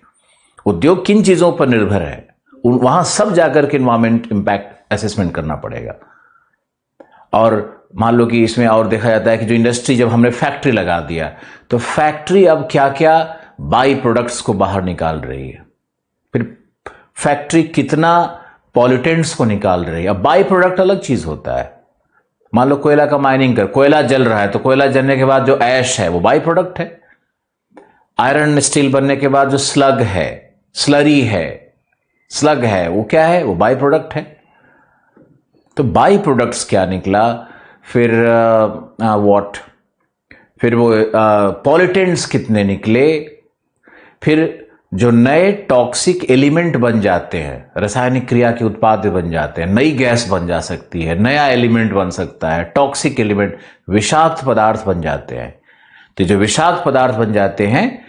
उद्योग किन चीजों पर निर्भर है, वहां सब जाकर के इन्वायरमेंट इंपैक्ट असेसमेंट करना पड़ेगा। और मान लो कि इसमें और देखा जाता है कि जो इंडस्ट्री, जब हमने फैक्ट्री लगा दिया, तो फैक्ट्री अब क्या क्या बाई प्रोडक्ट्स को बाहर निकाल रही है, फिर फैक्ट्री कितना पॉल्यूटेंट्स को निकाल रही है। अब बाई प्रोडक्ट अलग चीज होता है। मान लो कोयला का माइनिंग कर, कोयला जल रहा है, तो कोयला जलने के बाद जो ऐश है वो बाई प्रोडक्ट है। आयरन स्टील बनने के बाद जो स्लग है, स्लरी है, स्लग है, वो क्या है, वो बाई प्रोडक्ट है। तो बाई प्रोडक्ट्स क्या निकला, फिर व्हाट, फिर वो पॉल्यूटेंट्स कितने निकले, फिर जो नए टॉक्सिक एलिमेंट बन जाते हैं, रासायनिक क्रिया के उत्पाद बन जाते हैं, नई गैस बन जा सकती है, नया एलिमेंट बन सकता है, टॉक्सिक एलिमेंट, विषाक्त पदार्थ बन जाते हैं। तो जो विषाक्त पदार्थ बन जाते हैं,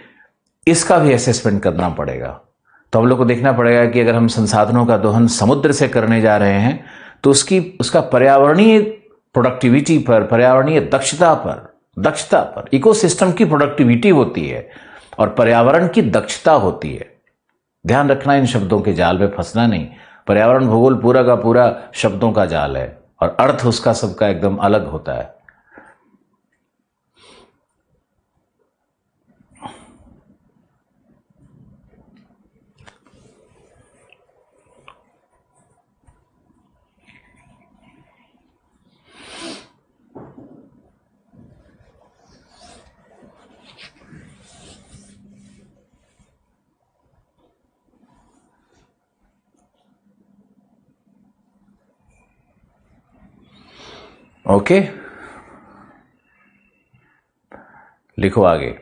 इसका भी असेसमेंट करना पड़ेगा। तो हम लोग को देखना पड़ेगा कि अगर हम संसाधनों का दोहन समुद्र से करने जा रहे हैं, तो उसका पर्यावरणीय प्रोडक्टिविटी पर, पर्यावरणीय दक्षता पर, इकोसिस्टम की प्रोडक्टिविटी होती है और पर्यावरण की दक्षता होती है। ध्यान रखना, इन शब्दों के जाल में फंसना नहीं। पर्यावरण भूगोल पूरा का पूरा शब्दों का जाल है और अर्थ उसका सबका एकदम अलग होता है। ओके, लिखो आगे।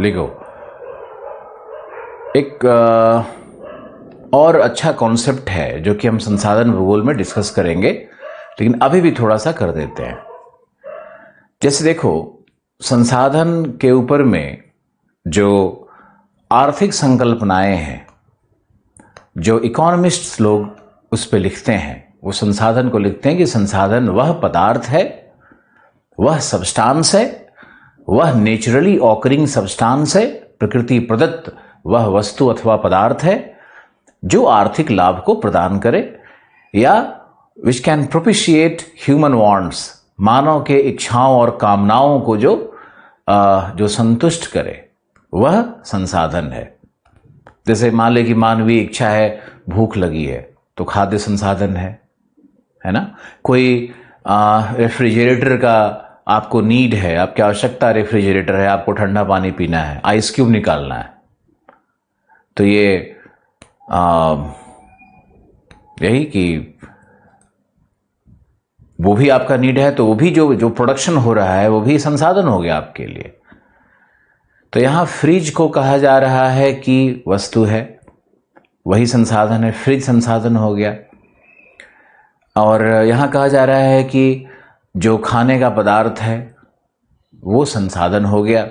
लिखो एक और अच्छा कॉन्सेप्ट है जो कि हम संसाधन भूगोल में डिस्कस करेंगे, लेकिन अभी भी थोड़ा सा कर देते हैं। जैसे देखो, संसाधन के ऊपर में जो आर्थिक संकल्पनाएं हैं, जो इकोनॉमिस्ट्स लोग उस पर लिखते हैं, वो संसाधन को लिखते हैं कि संसाधन वह पदार्थ है, वह सब्सटेंस है, वह नेचुरली ऑकरिंग सब्सटेंस है, प्रकृति प्रदत्त वह वस्तु अथवा पदार्थ है जो आर्थिक लाभ को प्रदान करे, या विच कैन प्रोपिशिएट ह्यूमन वांट्स, मानव के इच्छाओं और कामनाओं को जो संतुष्ट करे, वह संसाधन है। जैसे मान ले कि मानवीय इच्छा है, भूख लगी है, तो खाद्य संसाधन है ना। कोई रेफ्रिजरेटर का आपको नीड है, आपकी आवश्यकता रेफ्रिजरेटर है, आपको ठंडा पानी पीना है, आइस क्यूब निकालना है, तो ये यही कि वो भी आपका नीड है, तो वो भी जो प्रोडक्शन हो रहा है वो भी संसाधन हो गया आपके लिए। तो यहां फ्रिज को कहा जा रहा है कि वस्तु है, वही संसाधन है, फ्रिज संसाधन हो गया। और यहाँ कहा जा रहा है कि जो खाने का पदार्थ है वो संसाधन हो गया,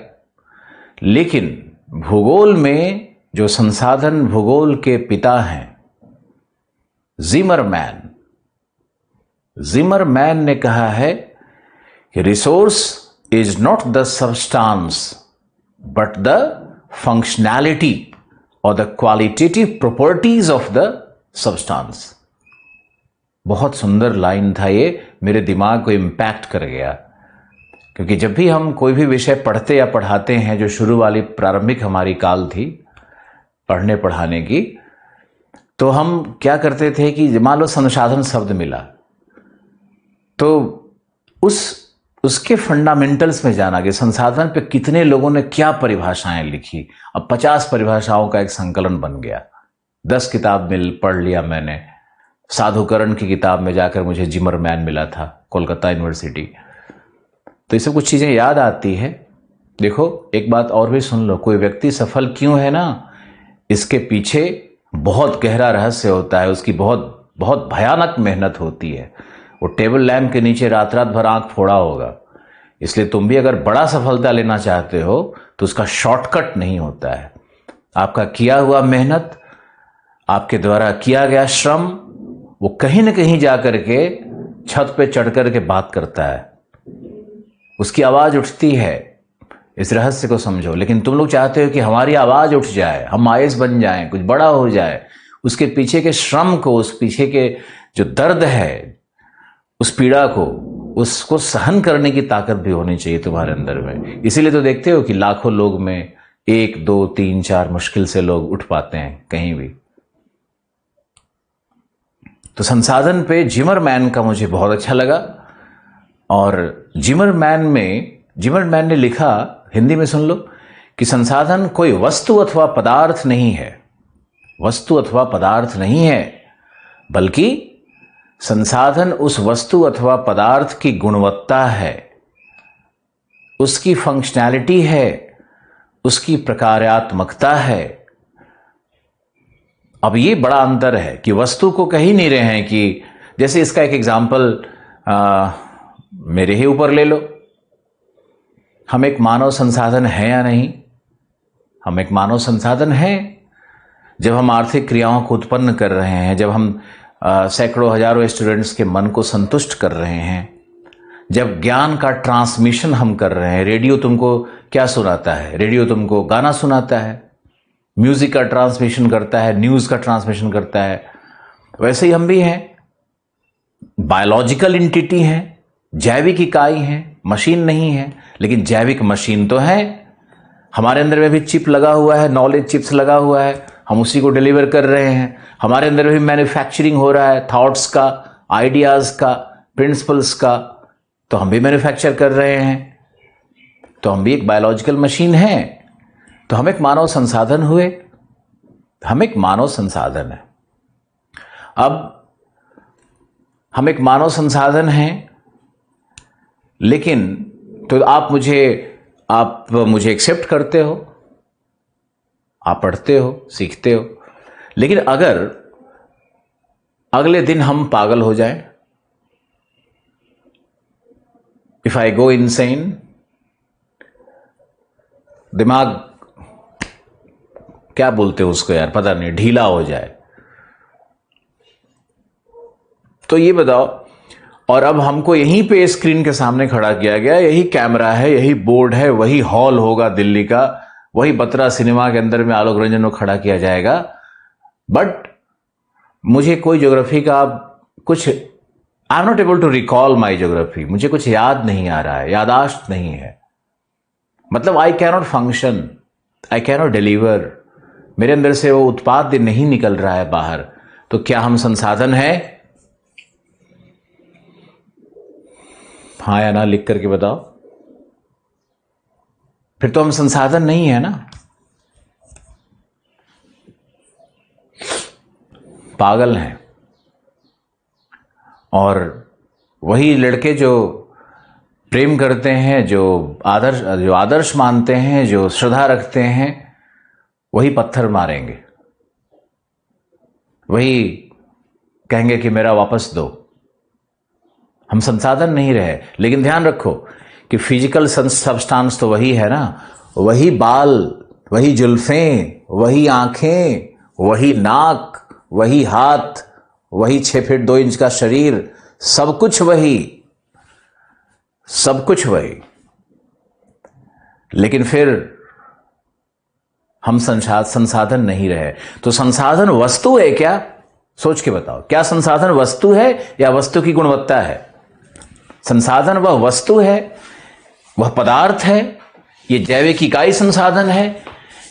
लेकिन भूगोल में जो संसाधन भूगोल के पिता हैं जिमरमैन ने कहा है कि resource is not the substance but the functionality और the qualitative properties of the substance. बहुत सुंदर लाइन था ये, मेरे दिमाग को इम्पैक्ट कर गया, क्योंकि जब भी हम कोई भी विषय पढ़ते या पढ़ाते हैं, जो शुरू वाली प्रारंभिक हमारी काल थी पढ़ने पढ़ाने की, तो हम क्या करते थे कि मान लो संसाधन शब्द मिला तो उसके फंडामेंटल्स में जाना कि संसाधन पे कितने लोगों ने क्या परिभाषाएं लिखी। अब 50 परिभाषाओं का एक संकलन बन गया, 10 किताब पढ़ लिया मैंने। साधुकरण की किताब में जाकर मुझे जिमरमैन मिला था, कोलकाता यूनिवर्सिटी। तो ये सब कुछ चीज़ें याद आती है। देखो एक बात और भी सुन लो, कोई व्यक्ति सफल क्यों है ना, इसके पीछे बहुत गहरा रहस्य होता है, उसकी बहुत बहुत भयानक मेहनत होती है। वो टेबल लैंप के नीचे रात रात भर आंख फोड़ा होगा। इसलिए तुम भी अगर बड़ा सफलता लेना चाहते हो तो उसका शॉर्टकट नहीं होता है। आपका किया हुआ मेहनत, आपके द्वारा किया गया श्रम, वो कहीं ना कहीं जाकर के छत पे चढ़ कर के बात करता है, उसकी आवाज उठती है। इस रहस्य को समझो। लेकिन तुम लोग चाहते हो कि हमारी आवाज उठ जाए, हम आईएएस बन जाएं, कुछ बड़ा हो जाए। उसके पीछे के श्रम को, उस पीछे के जो दर्द है, उस पीड़ा को, उसको सहन करने की ताकत भी होनी चाहिए तुम्हारे अंदर में। इसीलिए तो देखते हो कि लाखों लोग में 1, 2, 3, 4 मुश्किल से लोग उठ पाते हैं कहीं भी। तो संसाधन पे जिमरमैन का मुझे बहुत अच्छा लगा। और जिमरमैन ने लिखा, हिंदी में सुन लो, कि संसाधन कोई वस्तु अथवा पदार्थ नहीं है, वस्तु अथवा पदार्थ नहीं है, बल्कि संसाधन उस वस्तु अथवा पदार्थ की गुणवत्ता है, उसकी फंक्शनैलिटी है, उसकी प्रकार्यात्मकता है। अब ये बड़ा अंतर है कि वस्तु को कह ही नहीं रहे हैं कि, जैसे इसका एक एग्जाम्पल मेरे ही ऊपर ले लो। हम एक मानव संसाधन है या नहीं? हम एक मानव संसाधन है। जब हम आर्थिक क्रियाओं को उत्पन्न कर रहे हैं, जब हम सैकड़ों हजारों स्टूडेंट्स के मन को संतुष्ट कर रहे हैं, जब ज्ञान का ट्रांसमिशन हम कर रहे हैं। रेडियो तुमको क्या सुनाता है? रेडियो तुमको गाना सुनाता है, म्यूजिक का ट्रांसमिशन करता है, न्यूज का ट्रांसमिशन करता है। वैसे ही हम भी हैं, बायोलॉजिकल एंटिटी हैं, जैविक इकाई हैं, मशीन नहीं है, लेकिन जैविक मशीन तो है। हमारे अंदर में भी चिप लगा हुआ है, नॉलेज चिप्स लगा हुआ है, हम उसी को डिलीवर कर रहे हैं। हमारे अंदर भी मैन्युफैक्चरिंग हो रहा है, थॉट्स का, आइडियाज का, प्रिंसिपल्स का, तो हम भी मैन्युफैक्चर कर रहे हैं। तो हम भी एक बायोलॉजिकल मशीन है। तो हम एक मानव संसाधन हुए, हम एक मानव संसाधन है। अब हम एक मानव संसाधन हैं, लेकिन तो आप मुझे एक्सेप्ट करते हो, आप पढ़ते हो, सीखते हो, लेकिन अगर अगले दिन हम पागल हो जाएं, इफ आई गो इनसेन, दिमाग क्या बोलते हो उसको यार, पता नहीं, ढीला हो जाए, तो ये बताओ। और अब हमको यहीं पे स्क्रीन के सामने खड़ा किया गया, यही कैमरा है, यही बोर्ड है, वही हॉल होगा दिल्ली का, वही बत्रा सिनेमा के अंदर में आलोक रंजन को खड़ा किया जाएगा। बट मुझे कोई ज्योग्राफी का कुछ, I am not able to recall my geography, मुझे कुछ याद नहीं आ रहा है, यादाश्त नहीं है। मतलब I can not function, I can not deliver, मेरे अंदर से वो उत्पाद नहीं निकल रहा है बाहर। तो क्या हम संसाधन है? हाँ या ना लिख करके बताओ। फिर तो हम संसाधन नहीं है ना, पागल हैं। और वही लड़के जो प्रेम करते हैं, जो आदर्श मानते हैं, जो श्रद्धा रखते हैं, वही पत्थर मारेंगे, वही कहेंगे कि मेरा वापस दो, हम संसाधन नहीं रहे। लेकिन ध्यान रखो कि फिजिकल सब्सटेंस तो वही है ना, वही बाल, वही जुल्फें, वही आंखें, वही नाक, वही हाथ, वही 6 फीट 2 इंच का शरीर, सब कुछ वही, सब कुछ वही। लेकिन फिर हम संसाधन नहीं रहे। तो संसाधन वस्तु है क्या? सोच के बताओ, क्या संसाधन वस्तु है या वस्तु की गुणवत्ता है? संसाधन वह वस्तु है, वह पदार्थ है, यह जैविक इकाई संसाधन है,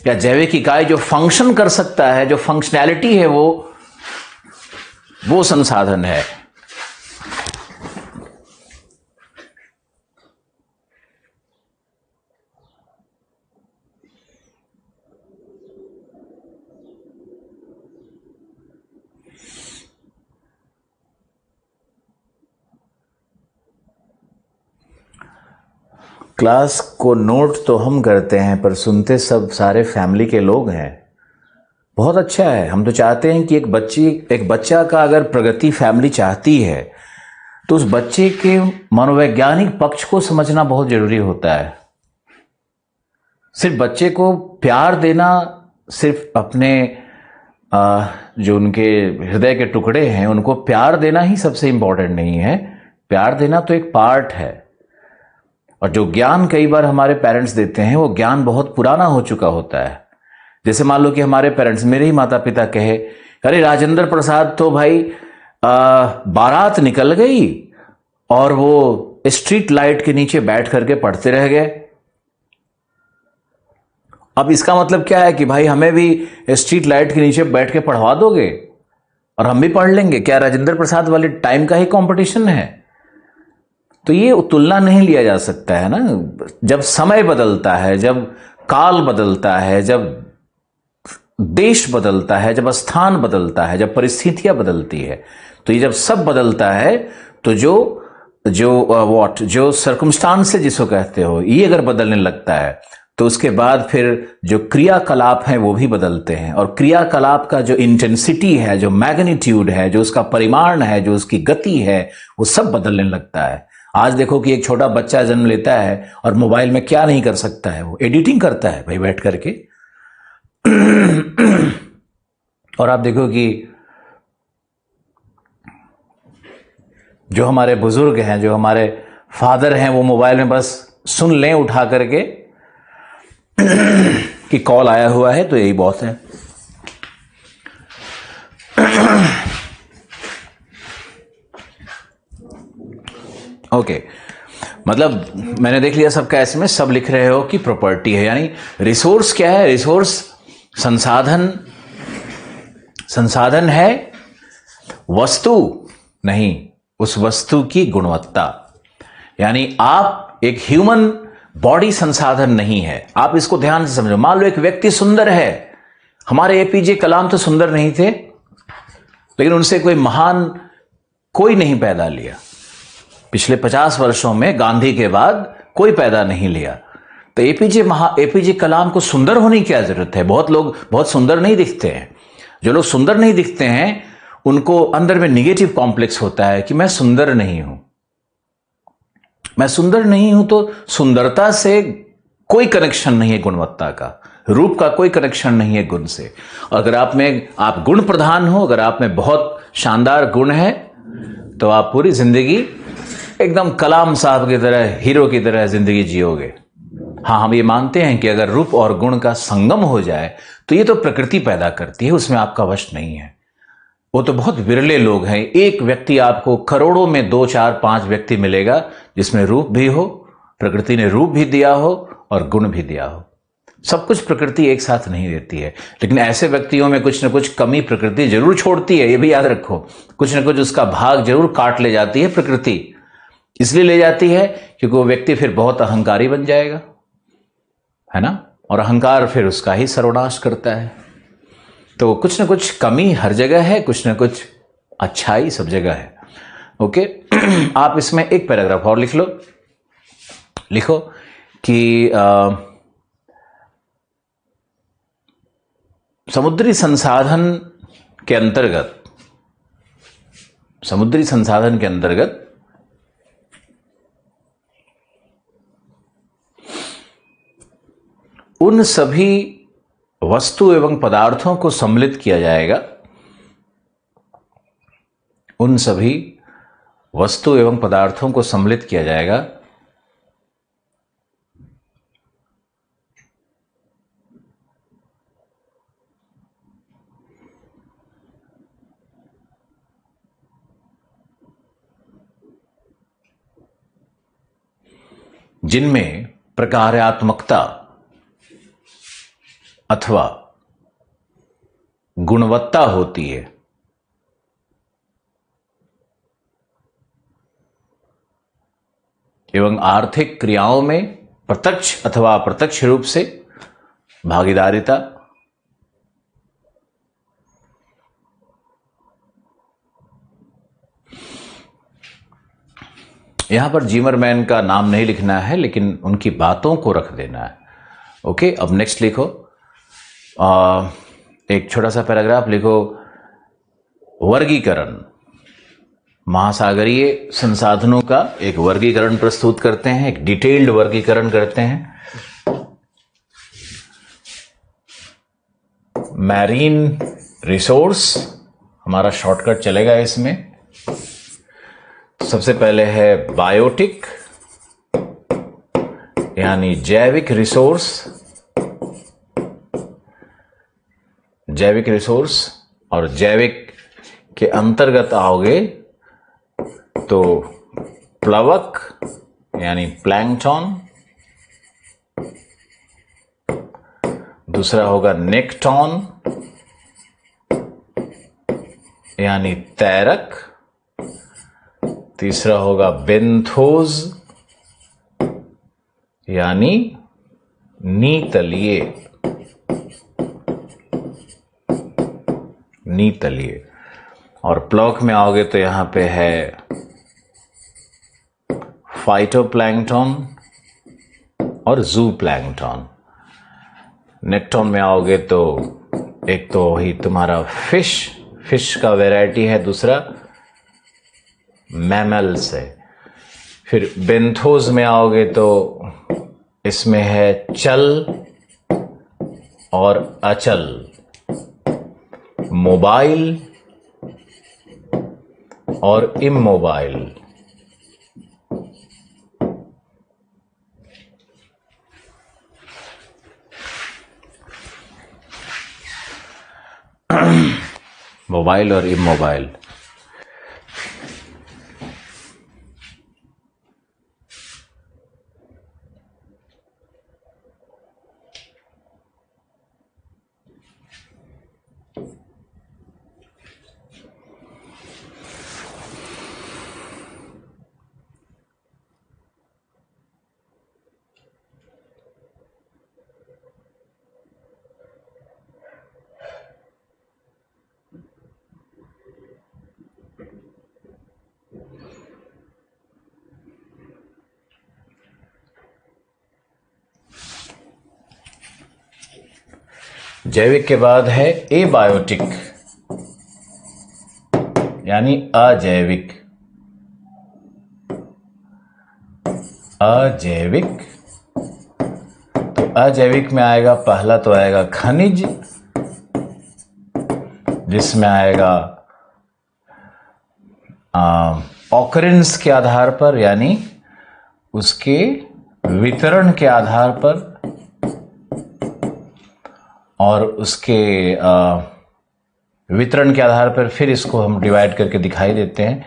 या जैविक इकाई जो फंक्शन कर सकता है, जो फंक्शनैलिटी है, वो संसाधन है। क्लास को नोट तो हम करते हैं, पर सुनते सब सारे फैमिली के लोग हैं। बहुत अच्छा है। हम तो चाहते हैं कि एक बच्चा का अगर प्रगति फैमिली चाहती है तो उस बच्चे के मनोवैज्ञानिक पक्ष को समझना बहुत जरूरी होता है। सिर्फ बच्चे को प्यार देना, सिर्फ अपने जो उनके हृदय के टुकड़े हैं उनको प्यार देना ही सबसे इंपॉर्टेंट नहीं है। प्यार देना तो एक पार्ट है। और जो ज्ञान कई बार हमारे पेरेंट्स देते हैं वो ज्ञान बहुत पुराना हो चुका होता है। जैसे मान लो कि हमारे पेरेंट्स, मेरे ही माता पिता कहे, अरे राजेंद्र प्रसाद तो भाई बारात निकल गई और वो स्ट्रीट लाइट के नीचे बैठ करके पढ़ते रह गए। अब इसका मतलब क्या है कि भाई हमें भी स्ट्रीट लाइट के नीचे बैठ के पढ़वा दोगे और हम भी पढ़ लेंगे? क्या राजेंद्र प्रसाद वाले टाइम का ही कंपटीशन है? तो ये तुलना नहीं लिया जा सकता है ना। जब समय बदलता है, जब काल बदलता है, जब देश बदलता है, जब स्थान बदलता है, जब परिस्थितियां बदलती है, तो ये जब सब बदलता है तो जो सर्कमस्टांस जिसको कहते हो, ये अगर बदलने लगता है तो उसके बाद फिर जो क्रियाकलाप हैं वो भी बदलते हैं। और क्रियाकलाप का जो इंटेंसिटी है, जो मैग्नीट्यूड है, जो उसका परिमाण है, जो उसकी गति है, वो सब बदलने लगता है। आज देखो कि एक छोटा बच्चा जन्म लेता है और मोबाइल में क्या नहीं कर सकता है, वो एडिटिंग करता है भाई बैठ करके। और आप देखो कि जो हमारे बुजुर्ग हैं, जो हमारे फादर हैं, वो मोबाइल में बस सुन लें उठा करके कि कॉल आया हुआ है तो यही बहुत है। ओके, मतलब मैंने देख लिया सबका एसएमएस, सब लिख रहे हो कि प्रॉपर्टी है, यानी रिसोर्स क्या है? रिसोर्स संसाधन है, वस्तु नहीं, उस वस्तु की गुणवत्ता। यानी आप एक ह्यूमन बॉडी संसाधन नहीं है। आप इसको ध्यान से समझो। मान लो एक व्यक्ति सुंदर है, हमारे एपीजे कलाम तो सुंदर नहीं थे, लेकिन उनसे कोई महान कोई नहीं पैदा लिया। पिछले 50 वर्षों में गांधी के बाद कोई पैदा नहीं लिया। तो एपीजे कलाम को सुंदर होने की क्या जरूरत है? बहुत लोग बहुत सुंदर नहीं दिखते हैं। जो लोग सुंदर नहीं दिखते हैं उनको अंदर में निगेटिव कॉम्प्लेक्स होता है कि मैं सुंदर नहीं हूं। मैं सुंदर नहीं हूं तो सुंदरता से कोई कनेक्शन नहीं है, गुणवत्ता का, रूप का कोई कनेक्शन नहीं है गुण से। अगर आप गुण प्रधान हो, अगर आप में बहुत शानदार गुण है तो आप पूरी जिंदगी एकदम कलाम साहब की तरह, हीरो की तरह जिंदगी जियोगे। हाँ, हम ये मानते हैं कि अगर रूप और गुण का संगम हो जाए तो ये तो प्रकृति पैदा करती है, उसमें आपका वश नहीं है। वो तो बहुत विरले लोग हैं। एक व्यक्ति आपको करोड़ों में 2, 4, 5 व्यक्ति मिलेगा जिसमें रूप भी हो, प्रकृति ने रूप भी दिया हो और गुण भी दिया हो। सब कुछ प्रकृति एक साथ नहीं देती है, लेकिन ऐसे व्यक्तियों में कुछ न कुछ कमी प्रकृति जरूर छोड़ती है। ये भी याद रखो, कुछ न कुछ उसका भाग जरूर काट ले जाती है प्रकृति। इसलिए ले जाती है क्योंकि वो व्यक्ति फिर बहुत अहंकारी बन जाएगा, है ना, और अहंकार फिर उसका ही सर्वनाश करता है। तो कुछ न कुछ कमी हर जगह है, कुछ न कुछ अच्छाई सब जगह है। ओके, आप इसमें एक पैराग्राफ और लिख लो। लिखो कि समुद्री संसाधन के अंतर्गत उन सभी वस्तु एवं पदार्थों को सम्मिलित किया जाएगा, उन सभी वस्तु एवं पदार्थों को सम्मिलित किया जाएगा जिनमें प्रकार्यात्मकता अथवा गुणवत्ता होती है, एवं आर्थिक क्रियाओं में प्रत्यक्ष अथवा अप्रत्यक्ष रूप से भागीदारिता, यहां पर जिमरमैन का नाम नहीं लिखना है, लेकिन उनकी बातों को रख देना है। ओके, अब नेक्स्ट लिखो, एक छोटा सा पैराग्राफ लिखो। वर्गीकरण, महासागरीय संसाधनों का एक वर्गीकरण प्रस्तुत करते हैं, एक डिटेल्ड वर्गीकरण करते हैं। मैरीन रिसोर्स हमारा शॉर्टकट चलेगा इसमें। सबसे पहले है बायोटिक यानी जैविक रिसोर्स, जैविक रिसोर्स, और जैविक के अंतर्गत आओगे तो प्लवक यानी प्लैंकटन, दूसरा होगा नेक्टॉन यानी तैरक, तीसरा होगा बेंथोज यानी नीतलीय, नीतलीय, और प्लवक में आओगे तो यहां पे है फाइटोप्लैंक्टन और जूप्लैंक्टन। नेक्टॉन में आओगे तो एक तो ही तुम्हारा फिश का वैरायटी है, दूसरा मैमल्स है। फिर बेंथोज में आओगे तो इसमें है चल और अचल, मोबाइल और इमोबाइल। मोबाइल और इमोबाइल। जैविक के बाद है एबायोटिक यानी अजैविक। अजैविक, तो अजैविक में आएगा, पहला तो आएगा खनिज, जिसमें आएगा ऑकरेंस के आधार पर यानी उसके वितरण के आधार पर, और उसके वितरण के आधार पर फिर इसको हम डिवाइड करके दिखाई देते हैं।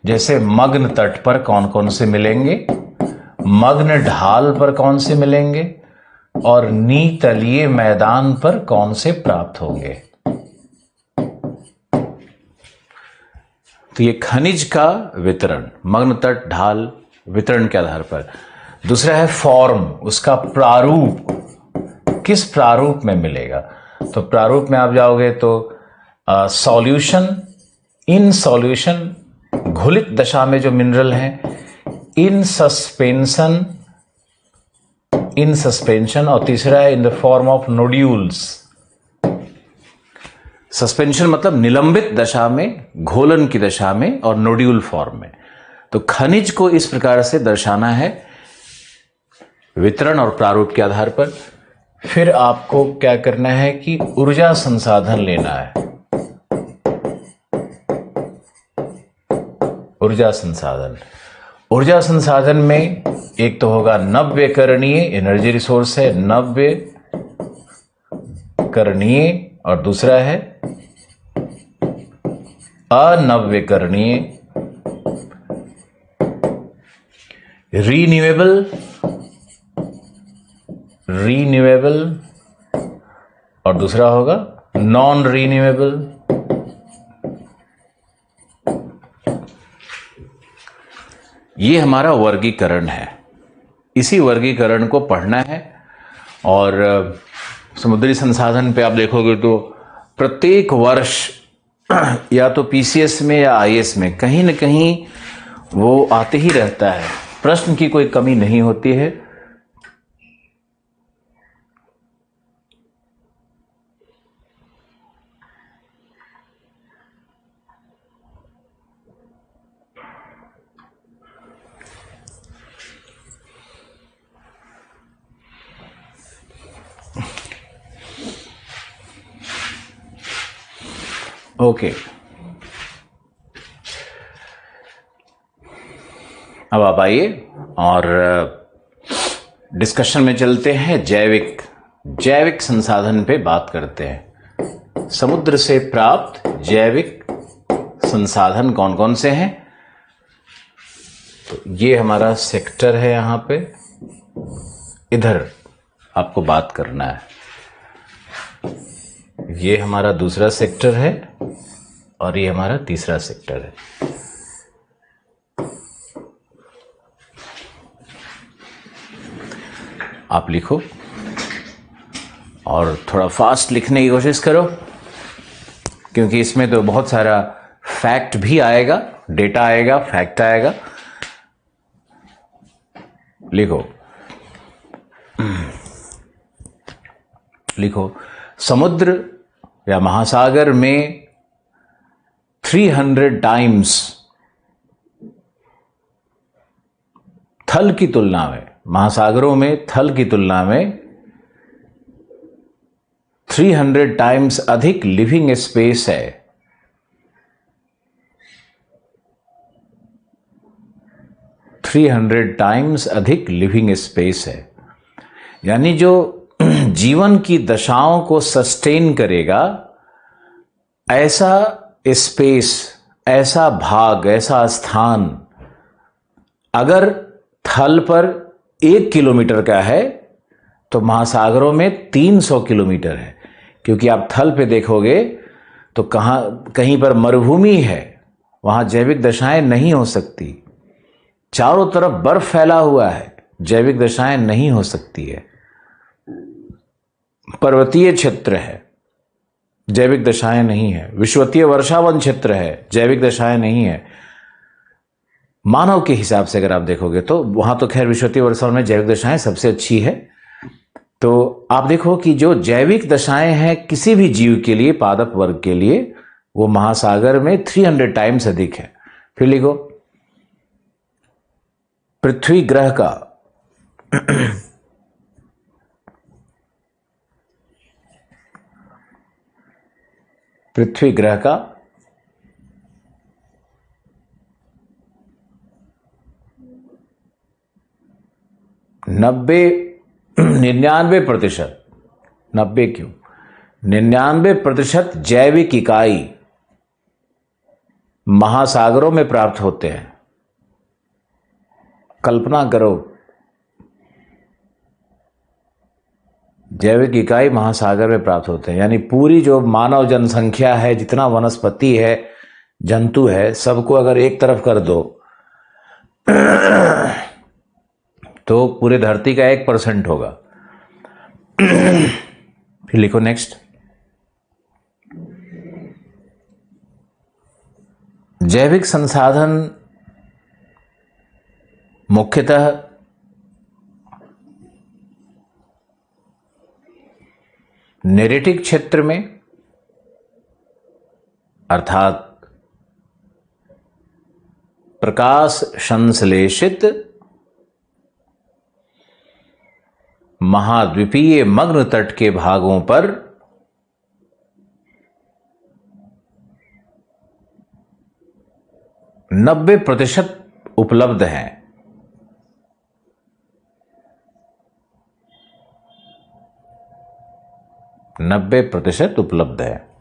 जैसे मग्न तट पर कौन कौन से मिलेंगे, मग्न ढाल पर कौन से मिलेंगे, और नीतलीय मैदान पर कौन से प्राप्त होंगे। तो ये खनिज का वितरण, मग्न तट, ढाल, वितरण के आधार पर। दूसरा है फॉर्म, उसका प्रारूप, किस प्रारूप में मिलेगा। तो प्रारूप में आप जाओगे तो सॉल्यूशन, इन सॉल्यूशन, घुलित दशा में जो मिनरल हैं, इन सस्पेंशन, इन सस्पेंशन, और तीसरा है in the form of nodules. Suspension मतलब निलंबित दशा में, घोलन की दशा में, और नोड्यूल फॉर्म में। तो खनिज को इस प्रकार से दर्शाना है वितरण और प्रारूप के आधार पर। फिर आपको क्या करना है कि ऊर्जा संसाधन लेना है। ऊर्जा संसाधन, ऊर्जा संसाधन में एक तो होगा नव्यकरणीय, एनर्जी रिसोर्स है नव्यकरणीय, और दूसरा है अनव्यकरणीय, रीन्यूएबल, और दूसरा होगा नॉन रीन्यूएबल। ये हमारा वर्गीकरण है, इसी वर्गीकरण को पढ़ना है। और समुद्री संसाधन पे आप देखोगे तो प्रत्येक वर्ष या तो पीसीएस में या आईएएस में कहीं न कहीं वो आते ही रहता है, प्रश्न की कोई कमी नहीं होती है। ओके, अब आप आइए और डिस्कशन में चलते हैं। जैविक संसाधन पे बात करते हैं। समुद्र से प्राप्त जैविक संसाधन कौन कौन से हैं? तो ये हमारा सेक्टर है, यहां पे इधर आपको बात करना है। ये हमारा दूसरा सेक्टर है और ये हमारा तीसरा सेक्टर है। आप लिखो और थोड़ा फास्ट लिखने की कोशिश करो, क्योंकि इसमें तो बहुत सारा फैक्ट भी आएगा, डेटा आएगा, फैक्ट आएगा। लिखो लिखो, समुद्र या महासागर में 300 टाइम्स थल की तुलना में, महासागरों में थल की तुलना में 300 टाइम्स अधिक लिविंग स्पेस है। 300 टाइम्स अधिक लिविंग स्पेस है, यानी जो जीवन की दशाओं को सस्टेन करेगा, ऐसा स्पेस, ऐसा भाग, ऐसा स्थान अगर थल पर 1 किलोमीटर का है तो महासागरों में 300 किलोमीटर है। क्योंकि आप थल पे देखोगे तो कहीं पर मरुभूमि है, वहां जैविक दशाएं नहीं हो सकती। चारों तरफ बर्फ फैला हुआ है, जैविक दशाएं नहीं हो सकती है। पर्वतीय क्षेत्र है, जैविक दशाएं नहीं है। विषुवतीय वर्षावन क्षेत्र है, जैविक दशाएं नहीं है। मानव के हिसाब से अगर आप देखोगे तो वहां तो खैर विषुवतीय वर्षावन में जैविक दशाएं सबसे अच्छी है। तो आप देखो कि जो जैविक दशाएं हैं किसी भी जीव के लिए, पादप वर्ग के लिए, वो महासागर में 300 टाइम्स अधिक है। फिर लिखो, पृथ्वी ग्रह का पृथ्वी ग्रह का 99%, 90 क्यों, 99% जैविक इकाई महासागरों में प्राप्त होते हैं। कल्पना करो, जैविक इकाई महासागर में प्राप्त होते हैं, यानी पूरी जो मानव जनसंख्या है, जितना वनस्पति है, जंतु है, सबको अगर एक तरफ कर दो तो पूरे धरती का 1% होगा। फिर लिखो नेक्स्ट, जैविक संसाधन मुख्यतः नेरेटिक क्षेत्र में, अर्थात प्रकाश संश्लेषित महाद्वीपीय मग्न तट के भागों पर 90% उपलब्ध हैं। 90% उपलब्ध है।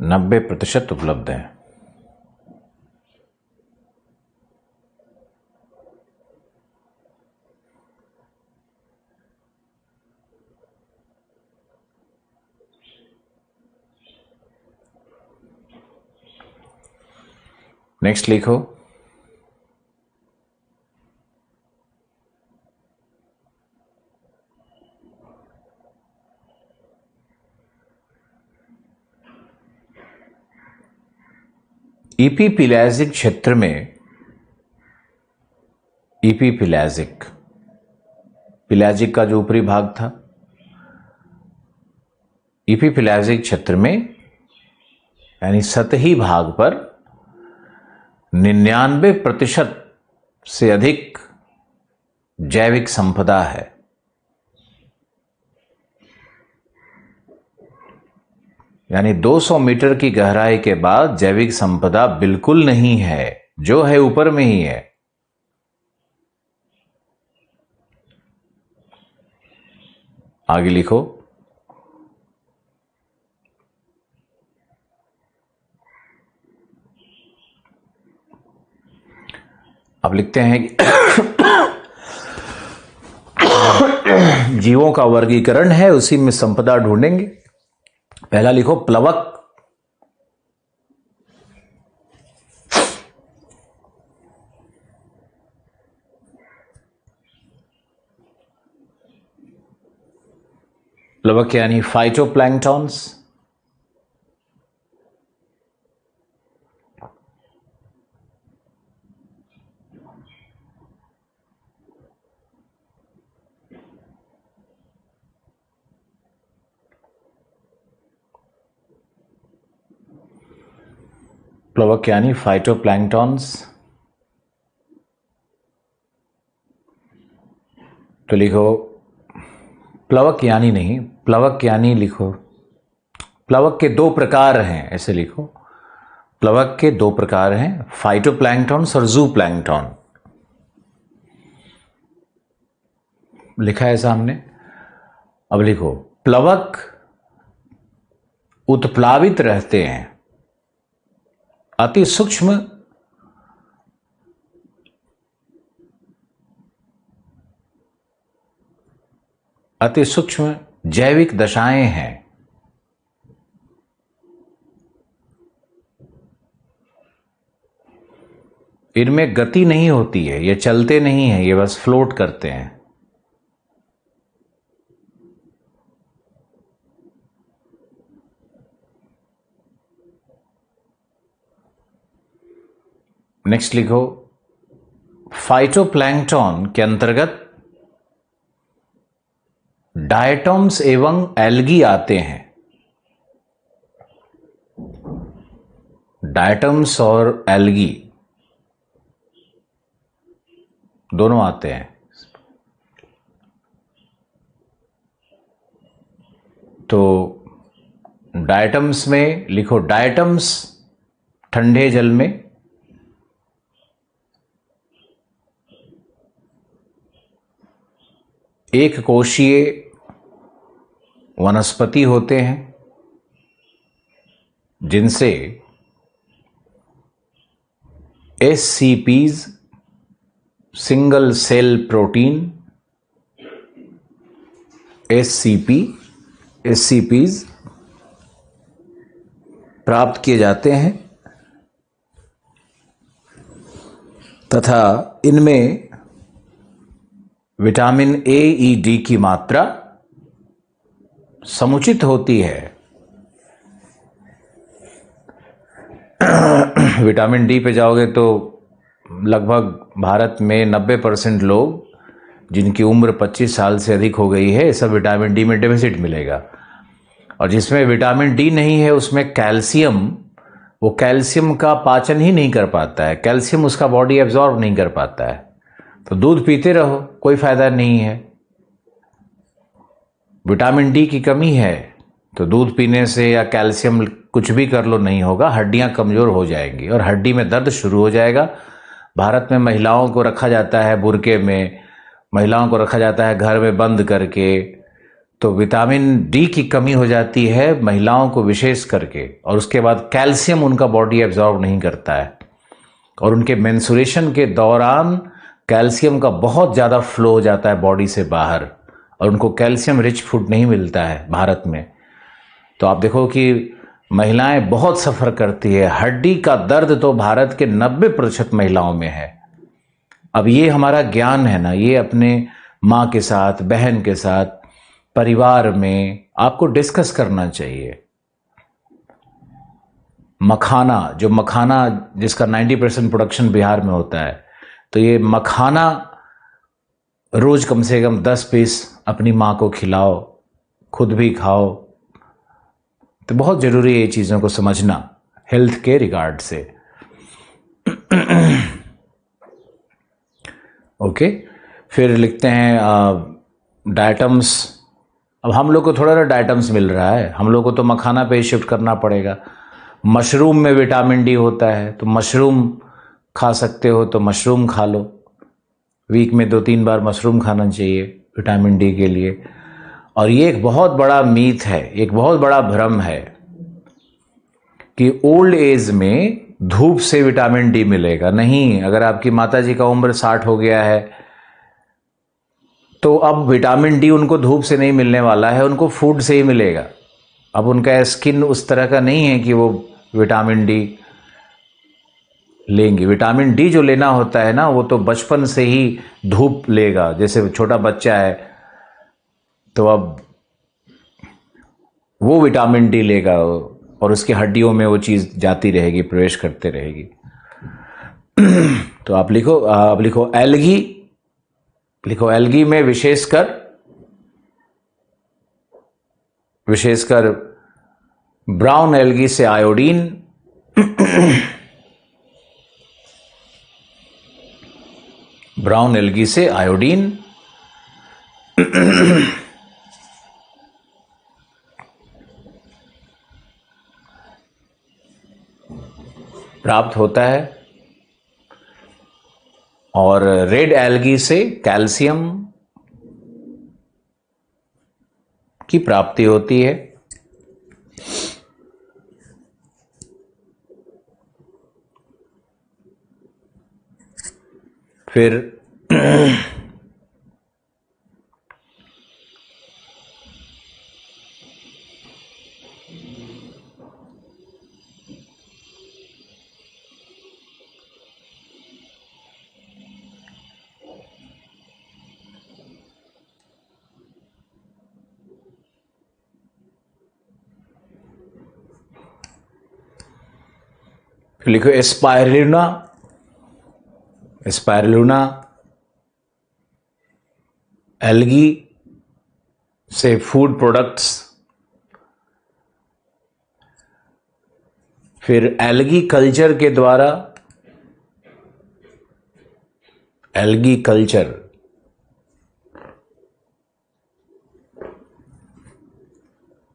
नब्बे प्रतिशत उपलब्ध है। नेक्स्ट लिखो। इपीपिलैजिक क्षेत्र में, इपीपिलैजिक, पिलैजिक का जो ऊपरी भाग था, इपीपिलैजिक क्षेत्र में यानी सतही भाग पर 99% से अधिक जैविक संपदा है। यानी 200 मीटर की गहराई के बाद जैविक संपदा बिल्कुल नहीं है, जो है ऊपर में ही है। आगे लिखो। अब लिखते हैं कि जीवों का वर्गीकरण है, उसी में संपदा ढूंढेंगे। पहला लिखो प्लवक। प्लवक यानी फाइटोप्लैंक्टॉन्स। प्लवक यानी फाइटोप्लैंक्टॉन्स। तो लिखो प्लवक यानी नहीं, प्लवक यानी लिखो प्लवक के दो प्रकार हैं, ऐसे लिखो। प्लवक के दो प्रकार हैं, फाइटोप्लैंक्टॉन्स और जूप्लैंक्टॉन। लिखा है सामने। अब लिखो प्लवक उत्प्लावित रहते हैं, अति सूक्ष्म जैविक दशाएं हैं। इनमें गति नहीं होती है, ये चलते नहीं हैं, ये बस फ्लोट करते हैं। नेक्स्ट लिखो फाइटोप्लैंक्टन के अंतर्गत डायटम्स एवं एल्गी आते हैं। डायटम्स और एल्गी दोनों आते हैं। तो डायटम्स में लिखो, डायटम्स ठंडे जल में, एक कोशीय वनस्पति होते हैं जिनसे SCPs, single cell protein, SCPs प्राप्त किए जाते हैं तथा इनमें विटामिन A, E, D की मात्रा समुचित होती है। विटामिन डी पे जाओगे तो लगभग भारत में 90% लोग जिनकी उम्र 25 साल से अधिक हो गई है, सब विटामिन डी में डेफिसिट मिलेगा। और जिसमें विटामिन डी नहीं है उसमें कैल्शियम, वो कैल्शियम का पाचन ही नहीं कर पाता है, कैल्शियम उसका बॉडी एब्जॉर्ब नहीं कर पाता है। तो दूध पीते रहो, कोई फायदा नहीं है। विटामिन डी की कमी है तो दूध पीने से या कैल्शियम कुछ भी कर लो नहीं होगा, हड्डियां कमजोर हो जाएंगी और हड्डी में दर्द शुरू हो जाएगा। भारत में महिलाओं को रखा जाता है बुर्के में, महिलाओं को रखा जाता है घर में बंद करके, तो विटामिन डी की कमी हो जाती है महिलाओं को विशेष करके, और उसके बाद कैल्शियम उनका बॉडी एब्जॉर्ब नहीं करता है और उनके मेंस्ट्रुएशन के दौरान कैल्शियम का बहुत ज़्यादा फ्लो हो जाता है बॉडी से बाहर और उनको कैल्शियम रिच फूड नहीं मिलता है भारत में। तो आप देखो कि महिलाएं बहुत सफ़र करती है। हड्डी का दर्द तो भारत के 90% महिलाओं में है। अब ये हमारा ज्ञान है ना, ये अपने माँ के साथ, बहन के साथ, परिवार में आपको डिस्कस करना चाहिए। मखाना, जो मखाना जिसका 90% प्रोडक्शन बिहार में होता है, तो ये मखाना रोज कम से कम 10 पीस अपनी माँ को खिलाओ, खुद भी खाओ। तो बहुत जरूरी है ये चीज़ों को समझना हेल्थ के रिगार्ड से। ओके, फिर लिखते हैं डाइटम्स। अब हम लोग को थोड़ा ना डाइटम्स मिल रहा है, हम लोग को तो मखाना पे ही शिफ्ट करना पड़ेगा। मशरूम में विटामिन डी होता है तो मशरूम खा सकते हो, तो मशरूम खा लो। वीक में 2-3 बार मशरूम खाना चाहिए विटामिन डी के लिए। और ये एक बहुत बड़ा मीथ है, एक बहुत बड़ा भ्रम है कि ओल्ड एज में धूप से विटामिन डी मिलेगा। नहीं, अगर आपकी माताजी का उम्र 60 हो गया है तो अब विटामिन डी उनको धूप से नहीं मिलने वाला है, उनको फूड से ही मिलेगा। अब उनका स्किन उस तरह का नहीं है कि वो विटामिन डी लेंगे। विटामिन डी जो लेना होता है ना, वो तो बचपन से ही धूप लेगा। जैसे छोटा बच्चा है तो अब वो विटामिन डी लेगा और उसकी हड्डियों में वो चीज़ जाती रहेगी, प्रवेश करते रहेगी। तो आप लिखो एल्गी, लिखो एल्गी में विशेषकर ब्राउन एल्गी से आयोडीन, ब्राउन एल्गी से आयोडीन प्राप्त होता है और रेड एल्गी से कैल्शियम की प्राप्ति होती है। फिर लिखो स्पाइरुलिना, स्पाइरुलिना एल्गी से फूड प्रोडक्ट्स। फिर एल्गी कल्चर के द्वारा, एल्गी कल्चर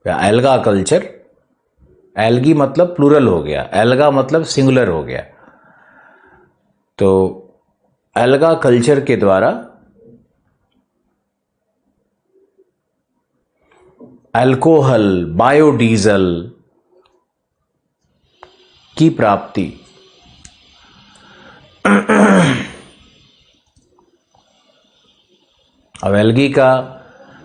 या एल्गा कल्चर, एल्गी मतलब प्लूरल हो गया, एल्गा मतलब सिंगुलर हो गया। तो एल्गा कल्चर के द्वारा अल्कोहल, बायोडीजल की प्राप्ति। अब एल्गी का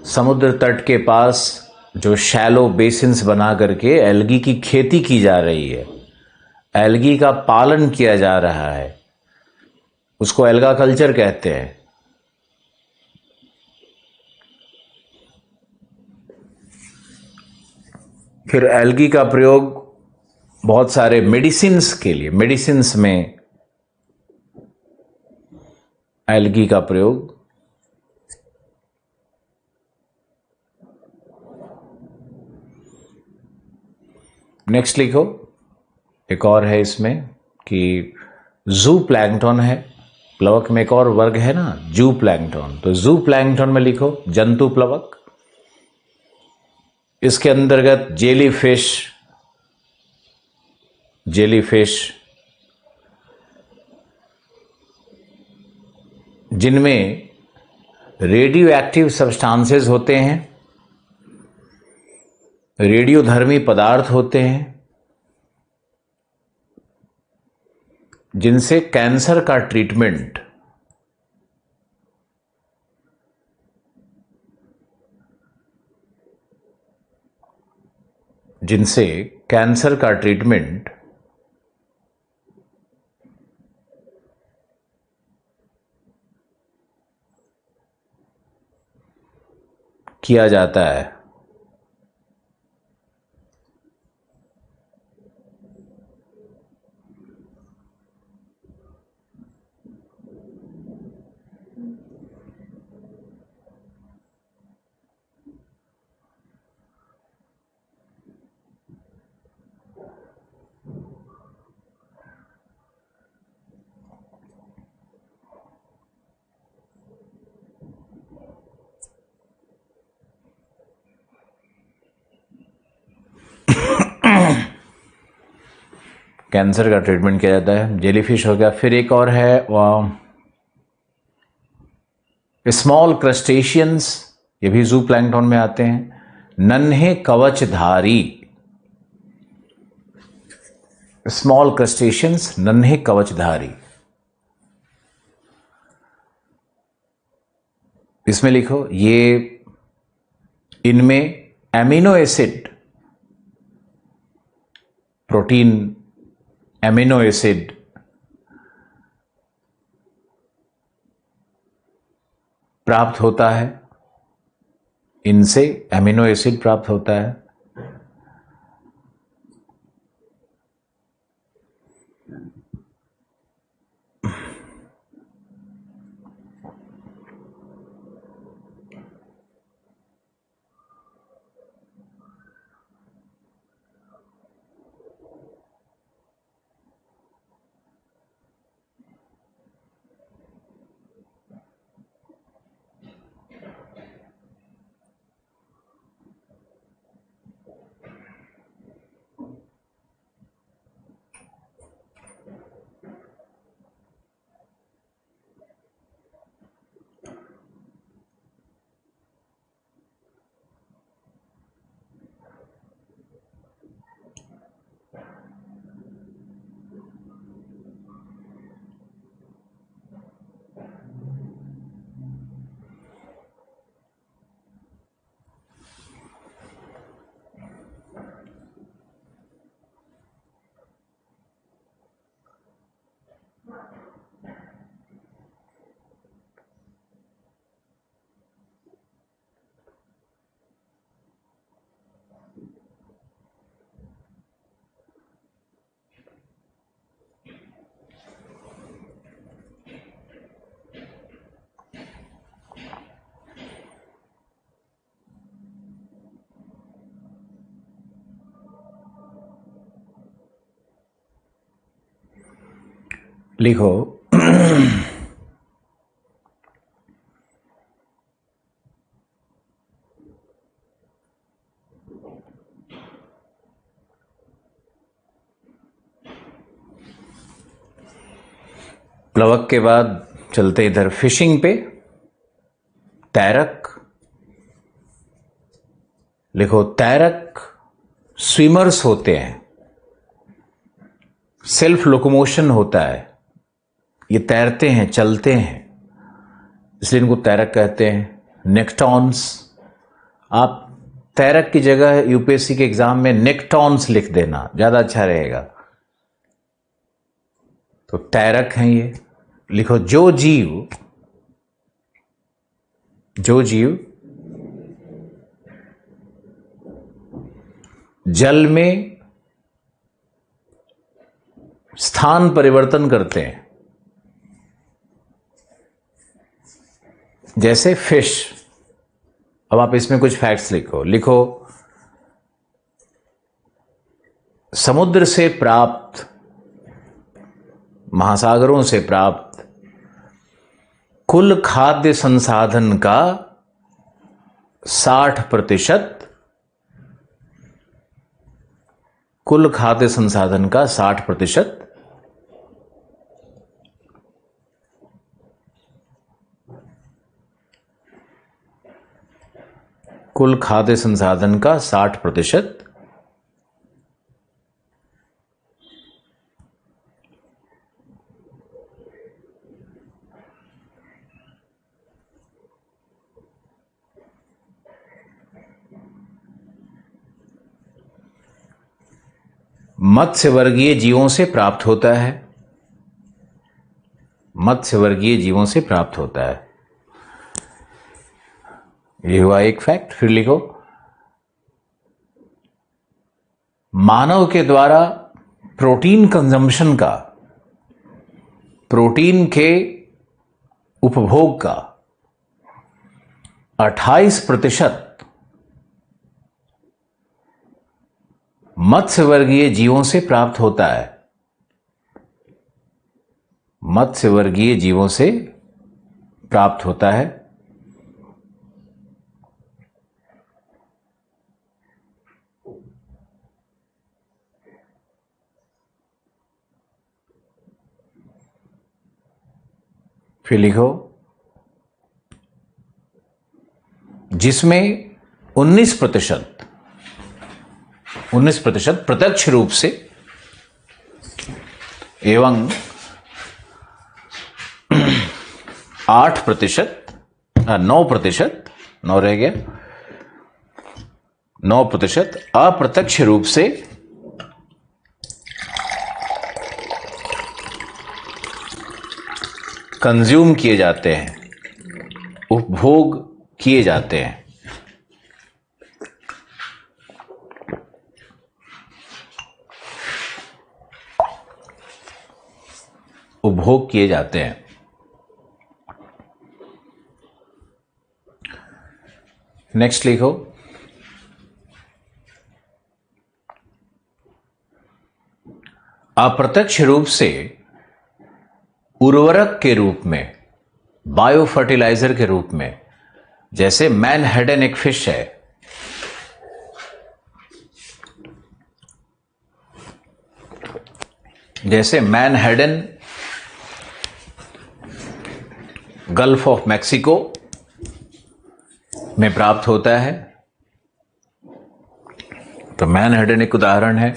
समुद्र तट के पास जो शैलो बेसिन्स बना करके एल्गी की खेती की जा रही है, एल्गी का पालन किया जा रहा है, उसको एल्गा कल्चर कहते हैं। फिर एल्गी का प्रयोग बहुत सारे मेडिसिन्स के लिए, मेडिसिन्स में एल्गी का प्रयोग। नेक्स्ट लिखो, एक और है इसमें कि जू प्लैंकटन है, प्लवक में एक और वर्ग है ना, जू प्लैंकटन। तो जू प्लैंकटन में लिखो जंतु प्लवक। इसके अंतर्गत जेलीफिश, जिनमें रेडियो एक्टिव सब्सटेंसेस होते हैं, रेडियोधर्मी पदार्थ होते हैं, जिनसे कैंसर का ट्रीटमेंट किया जाता है। कैंसर का ट्रीटमेंट किया जाता है, जेलीफिश हो गया। फिर एक और है स्मॉल क्रस्टेशियंस, ये भी जू प्लैंकटन में आते हैं। नन्हे कवचधारी, स्मॉल क्रस्टेशियंस, नन्हे कवचधारी। इसमें लिखो, ये इनमें amino acid, protein amino acid प्राप्त होता है, इनसे एमिनो एसिड प्राप्त होता है। लिखो प्लवक के बाद चलते इधर फिशिंग पे। तैरक, लिखो तैरक स्विमर्स होते हैं, सेल्फ लोकोमोशन होता है, ये तैरते हैं, चलते हैं, इसलिए इनको तैरक कहते हैं। नेक्टॉन्स, आप तैरक की जगह यूपीएससी के एग्जाम में नेक्टॉन्स लिख देना, ज्यादा अच्छा रहेगा। तो तैरक हैं ये। लिखो जो जीव जल में स्थान परिवर्तन करते हैं, जैसे फिश। अब आप इसमें कुछ फैक्ट्स लिखो समुद्र से प्राप्त, महासागरों से प्राप्त कुल खाद्य संसाधन का 60%, कुल खाद्य संसाधन का 60%, कुल खाद्य संसाधन का 60% मत्स्यवर्गीय जीवों से प्राप्त होता है। मत्स्यवर्गीय जीवों से प्राप्त होता है। ये हुआ एक फैक्ट। फिर लिखो मानव के द्वारा प्रोटीन कंजम्पशन का, प्रोटीन के उपभोग का 28% मत्स्यवर्गीय जीवों से प्राप्त होता है। मत्स्यवर्गीय जीवों से प्राप्त होता है। फिर लिखो जिसमें 19% प्रत्यक्ष रूप से एवं 8%, 9%, 9 रह गया, 9% अप्रत्यक्ष रूप से कंज्यूम किए जाते हैं, उपभोग किए जाते हैं। उपभोग किए जाते हैं। नेक्स्ट लिखो अप्रत्यक्ष रूप से उर्वरक के रूप में, बायो फर्टिलाइजर के रूप में, जैसे मैनहट्टन एक फिश है, जैसे मैनहट्टन गल्फ ऑफ मैक्सिको में प्राप्त होता है। तो मैनहट्टन एक उदाहरण है।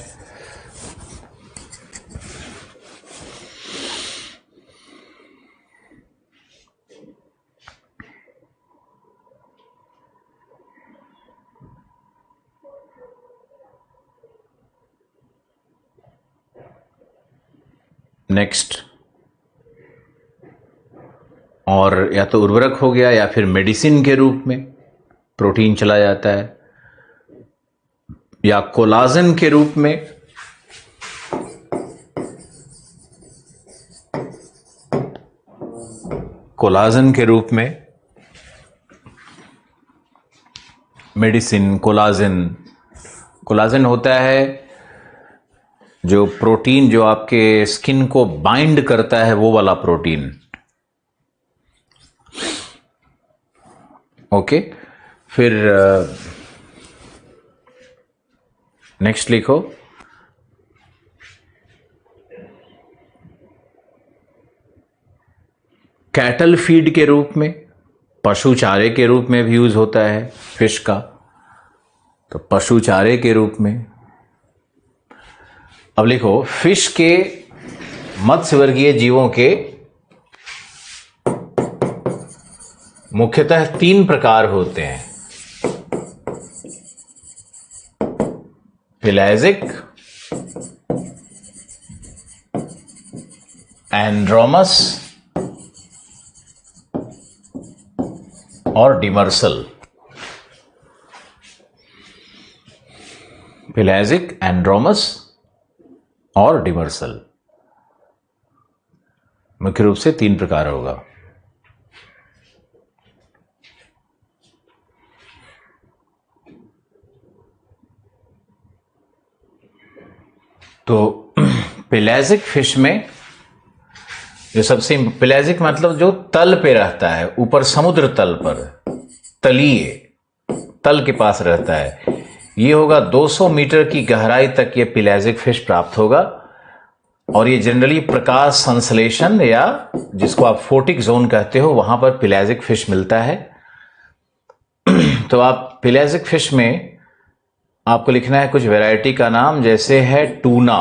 नेक्स्ट, और या तो उर्वरक हो गया या फिर मेडिसिन के रूप में प्रोटीन चला जाता है, या कोलाजन के रूप में, कोलाजन के रूप में मेडिसिन। कोलाजन होता है जो प्रोटीन जो आपके स्किन को बाइंड करता है, वो वाला प्रोटीन। ओके, फिर नेक्स्ट लिखो कैटल फीड के रूप में, पशु चारे के रूप में भी यूज होता है फिश का, तो पशु चारे के रूप में। अब लिखो फिश के, मत्स्यवर्गीय जीवों के मुख्यतः तीन प्रकार होते हैं, पेलाजिक, एंड्रोमस और डिमर्सल। पेलाजिक, एंड्रोमस और डिमर्सल, मुख्य रूप से तीन प्रकार होगा। तो पेलाजिक फिश में जो सबसे पेलाजिक मतलब जो तल पे रहता है, ऊपर समुद्र तल पर, तलीय तल के पास रहता है, ये होगा 200 मीटर की गहराई तक ये पेलाजिक फिश प्राप्त होगा। और ये जनरली प्रकाश संश्लेषण या जिसको आप फोटिक जोन कहते हो, वहां पर पेलाजिक फिश मिलता है। तो आप पेलाजिक फिश में आपको लिखना है कुछ वैरायटी का नाम, जैसे है टूना,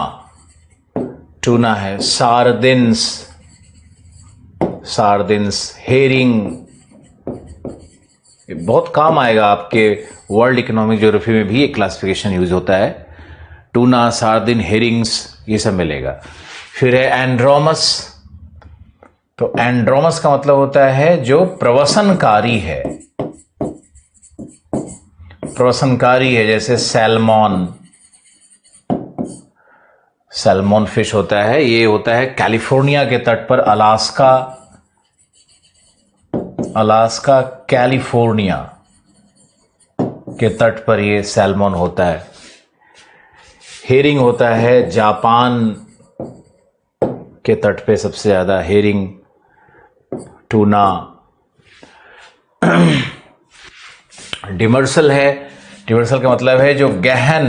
टूना है, सार्डिन्स, सार्डिन्स, हेरिंग, बहुत काम आएगा आपके वर्ल्ड इकोनॉमिक ज्योग्राफी में भी एक क्लासिफिकेशन यूज होता है। टूना, सार्डिन, हेरिंग्स, ये सब मिलेगा। फिर है एंड्रोमस। तो एंड्रोमस का मतलब होता है जो प्रवसनकारी है, प्रवसनकारी है, जैसे सैल्मन, सैल्मन फिश होता है, ये होता है कैलिफोर्निया के तट पर, अलास्का, अलास्का कैलिफोर्निया के तट पर ये सैल्मन होता है। हेरिंग होता है जापान के तट पे सबसे ज्यादा हेरिंग, टूना। डिमर्सल है, डिमर्सल का मतलब है जो गहन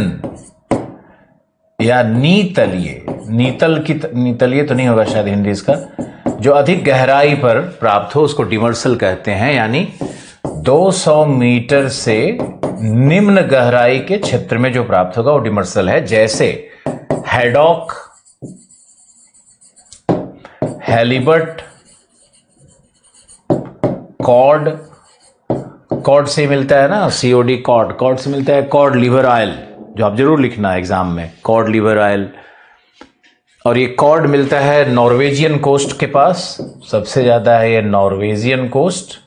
या नीतलीय, नीतलीय तो नहीं होगा शायद हिंदी इसका, जो अधिक गहराई पर प्राप्त हो उसको डिमर्सल कहते हैं। यानी 200 मीटर से निम्न गहराई के क्षेत्र में जो प्राप्त होगा वो डिमर्सल है। जैसे हैडॉक, हैलीबट, कॉड, कॉड से मिलता है ना, सीओडी, कॉड, कॉड से मिलता है कॉड लिवर ऑयल, जो आप जरूर लिखना है एग्जाम में, कॉड लिवर ऑयल। और ये कॉड मिलता है नॉर्वेजियन कोस्ट के पास, सबसे ज्यादा है ये नॉर्वेजियन कोस्ट,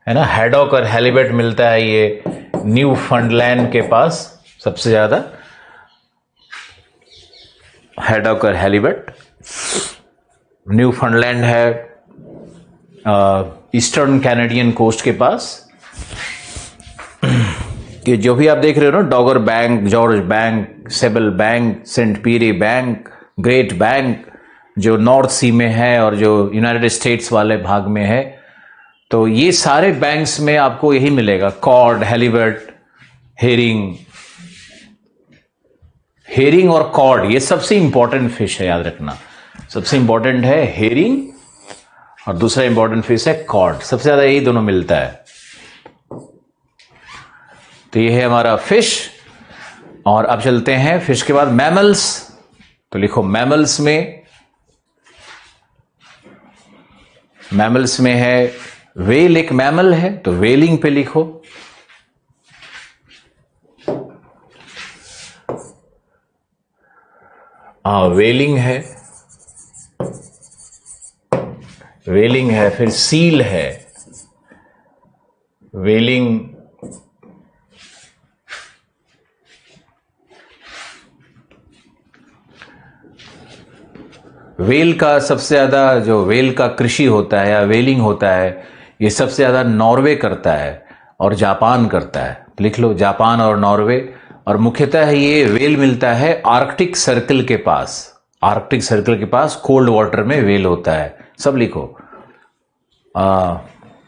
है ना। हैडॉक और हैलीबट मिलता है ये न्यू फंडलैंड के पास सबसे ज्यादा, हैडॉक और हैलीबट। न्यू फंडलैंड है ईस्टर्न कैनेडियन कोस्ट के पास। कि जो भी आप देख रहे हो ना, Dogger Bank, George Bank, Sable Bank, Saint Pierre Bank, Great Bank, जो नॉर्थ सी में है और जो यूनाइटेड स्टेट्स वाले भाग में है, तो ये सारे बैंक्स में आपको यही मिलेगा, कॉड, हैलीबट, हेरिंग। हेरिंग और कॉड ये सबसे इंपॉर्टेंट फिश है, याद रखना। सबसे इंपॉर्टेंट है हेरिंग और दूसरा इंपॉर्टेंट फिश है कॉड, सबसे ज्यादा यही दोनों मिलता है। तो ये है हमारा फिश। और अब चलते हैं फिश के बाद मैमल्स। तो लिखो मैमल्स में, मैमल्स में है वेल, एक मैमल है तो वेलिंग पे लिखो। वेलिंग है, वेलिंग है। फिर सील है, वेलिंग। वेल का सबसे ज्यादा जो वेल का कृषि होता है या वेलिंग होता है, ये सबसे ज्यादा नॉर्वे करता है और जापान करता है। लिख लो जापान और नॉर्वे। और मुख्यतः ये वेल मिलता है आर्कटिक सर्कल के पास, आर्कटिक सर्कल के पास कोल्ड वाटर में वेल होता है, सब लिखो।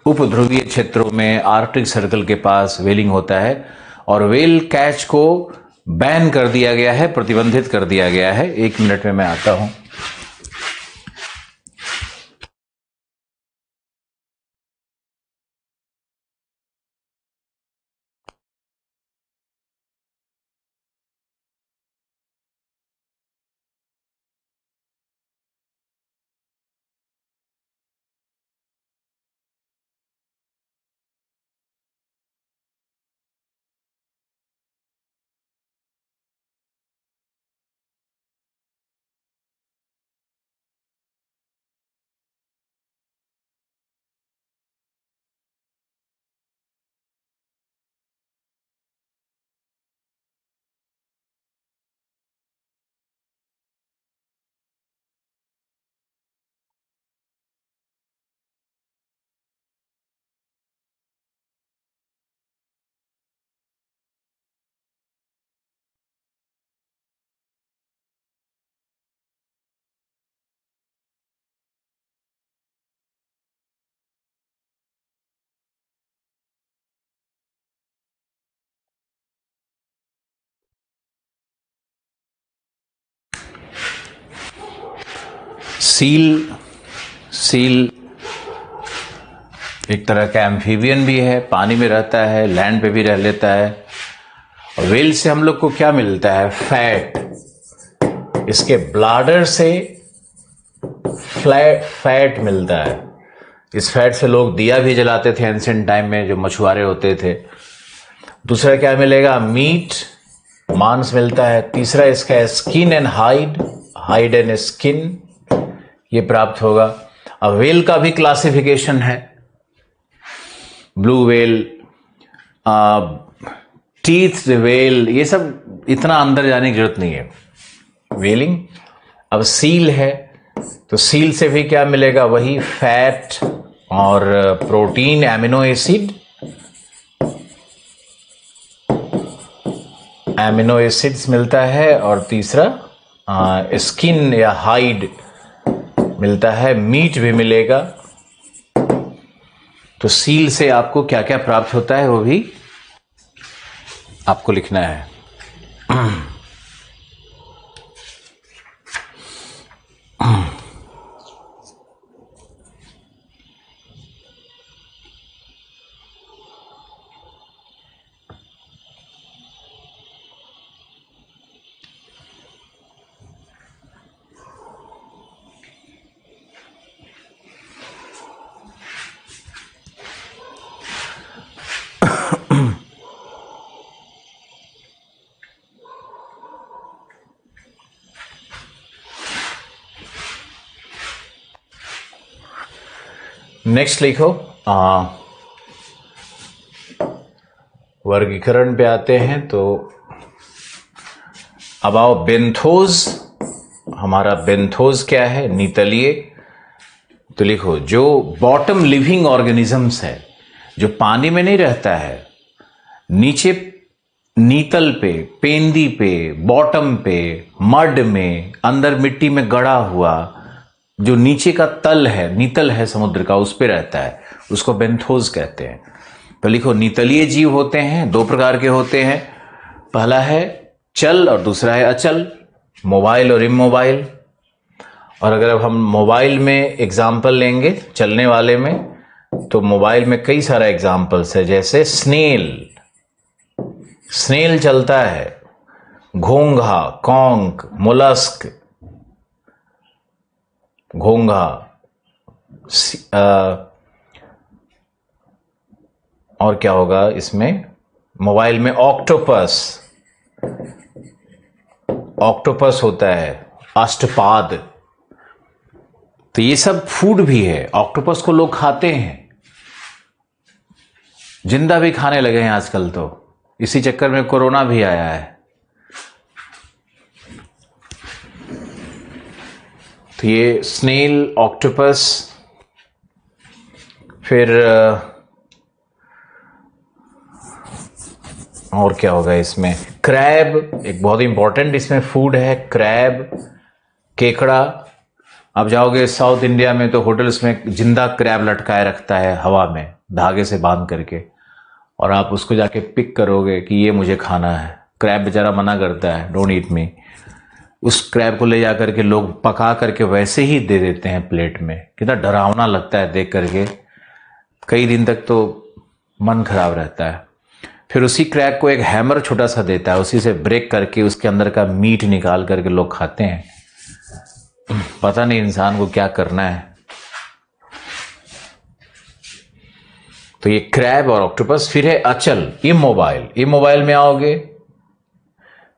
उपध्रुवीय क्षेत्रों में आर्कटिक सर्कल के पास वेलिंग होता है। और वेल कैच को बैन कर दिया गया है, प्रतिबंधित कर दिया गया है। 1 मिनट में मैं आता हूं। सील सील एक तरह का एम्फीबियन भी है, पानी में रहता है, लैंड पे भी रह लेता है। और व्हेल से हम लोग को क्या मिलता है? फैट। इसके ब्लाडर से फैट मिलता है। इस फैट से लोग दिया भी जलाते थे एंशिएंट टाइम में, जो मछुआरे होते थे। दूसरा क्या मिलेगा? मीट, मांस मिलता है। तीसरा इसका skin and hide and skin, ये प्राप्त होगा। अब व्हेल का भी क्लासिफिकेशन है, ब्लू व्हेल, टीथ व्हेल, ये सब इतना अंदर जाने की जरूरत नहीं है। व्हेलिंग। अब सील है, तो सील से भी क्या मिलेगा? वही फैट और प्रोटीन, एमिनो एसिड्स मिलता है। और तीसरा स्किन या हाइड मिलता है, मीट भी मिलेगा। तो सील से आपको क्या क्या प्राप्त होता है वो भी आपको लिखना है। नेक्स्ट लिखो, वर्गीकरण पे आते हैं। तो अब आओ बेंथोज। हमारा बेंथोज क्या है? नीतलीय। तो लिखो, जो बॉटम लिविंग ऑर्गेनिजम्स है, जो पानी में नहीं रहता है, नीचे नीतल पे, पेंदी पे, बॉटम पे, मड में, अंदर मिट्टी में गड़ा हुआ, जो नीचे का तल है, नीतल है समुद्र का, उस पे रहता है, उसको बेंथोज कहते हैं। तो लिखो, नीतलीय जीव होते हैं, दो प्रकार के होते हैं। पहला है चल और दूसरा है अचल, मोबाइल और इमोबाइल। और अगर अब हम मोबाइल में एग्जाम्पल लेंगे चलने वाले में, तो मोबाइल में कई सारा एग्जाम्पल्स है, जैसे स्नेल चलता है, घोंघा, कॉन्क, मोलस्क, घोंघा, और क्या होगा इसमें? मोबाइल में ऑक्टोपस होता है, अष्टपाद। तो ये सब फूड भी है। ऑक्टोपस को लोग खाते हैं, जिंदा भी खाने लगे हैं आजकल। तो इसी चक्कर में कोरोना भी आया है। तो ये स्नेल, ऑक्टोपस, फिर और क्या होगा इसमें? क्रैब, एक बहुत इंपॉर्टेंट इसमें फूड है, क्रैब, केकड़ा। आप जाओगे साउथ इंडिया में तो होटल्स में जिंदा क्रैब लटकाए रखता है हवा में, धागे से बांध करके, और आप उसको जाके पिक करोगे कि ये मुझे खाना है। क्रैब बेचारा मना करता है, डोंट ईट मी। उस क्रैब को ले जा करके लोग पका करके वैसे ही दे देते हैं प्लेट में। कितना डरावना लगता है देख करके, कई दिन तक तो मन खराब रहता है। फिर उसी क्रैब को एक हैमर छोटा सा देता है, उसी से ब्रेक करके उसके अंदर का मीट निकाल करके लोग खाते हैं। पता नहीं इंसान को क्या करना है। तो ये क्रैब और ऑक्टोपस। फिर है अचल, इमोबाइल में आओगे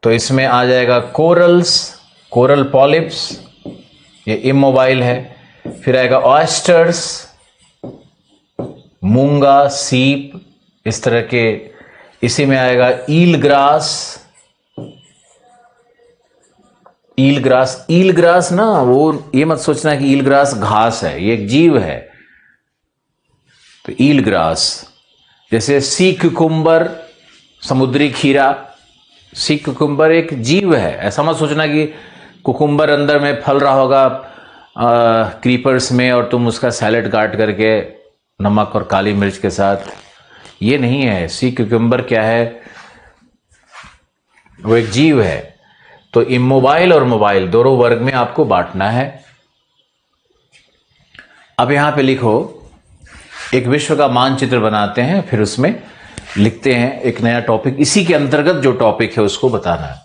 तो इसमें आ जाएगा कोरल पॉलिप्स, ये इमोबाइल है। फिर आएगा ऑयस्टर्स, मूंगा, सीप, इस तरह के। इसी में आएगा ईल ग्रास ना, वो ये मत सोचना कि ईल ग्रास घास है, ये एक जीव है। तो ईल ग्रास, जैसे सी क्यूकुम्बर, समुद्री खीरा। सी क्यूकुम्बर एक जीव है, ऐसा मत सोचना कि कुकुम्बर अंदर में फल रहा होगा क्रीपर्स में और तुम उसका सैलेड काट करके नमक और काली मिर्च के साथ। ये नहीं है। सी क्यूकुम्बर क्या है? वो एक जीव है। तो इमोबाइल और मोबाइल दोनों वर्ग में आपको बांटना है। अब यहां पे लिखो, एक विश्व का मानचित्र बनाते हैं, फिर उसमें लिखते हैं एक नया टॉपिक, इसी के अंतर्गत जो टॉपिक है उसको बताना है।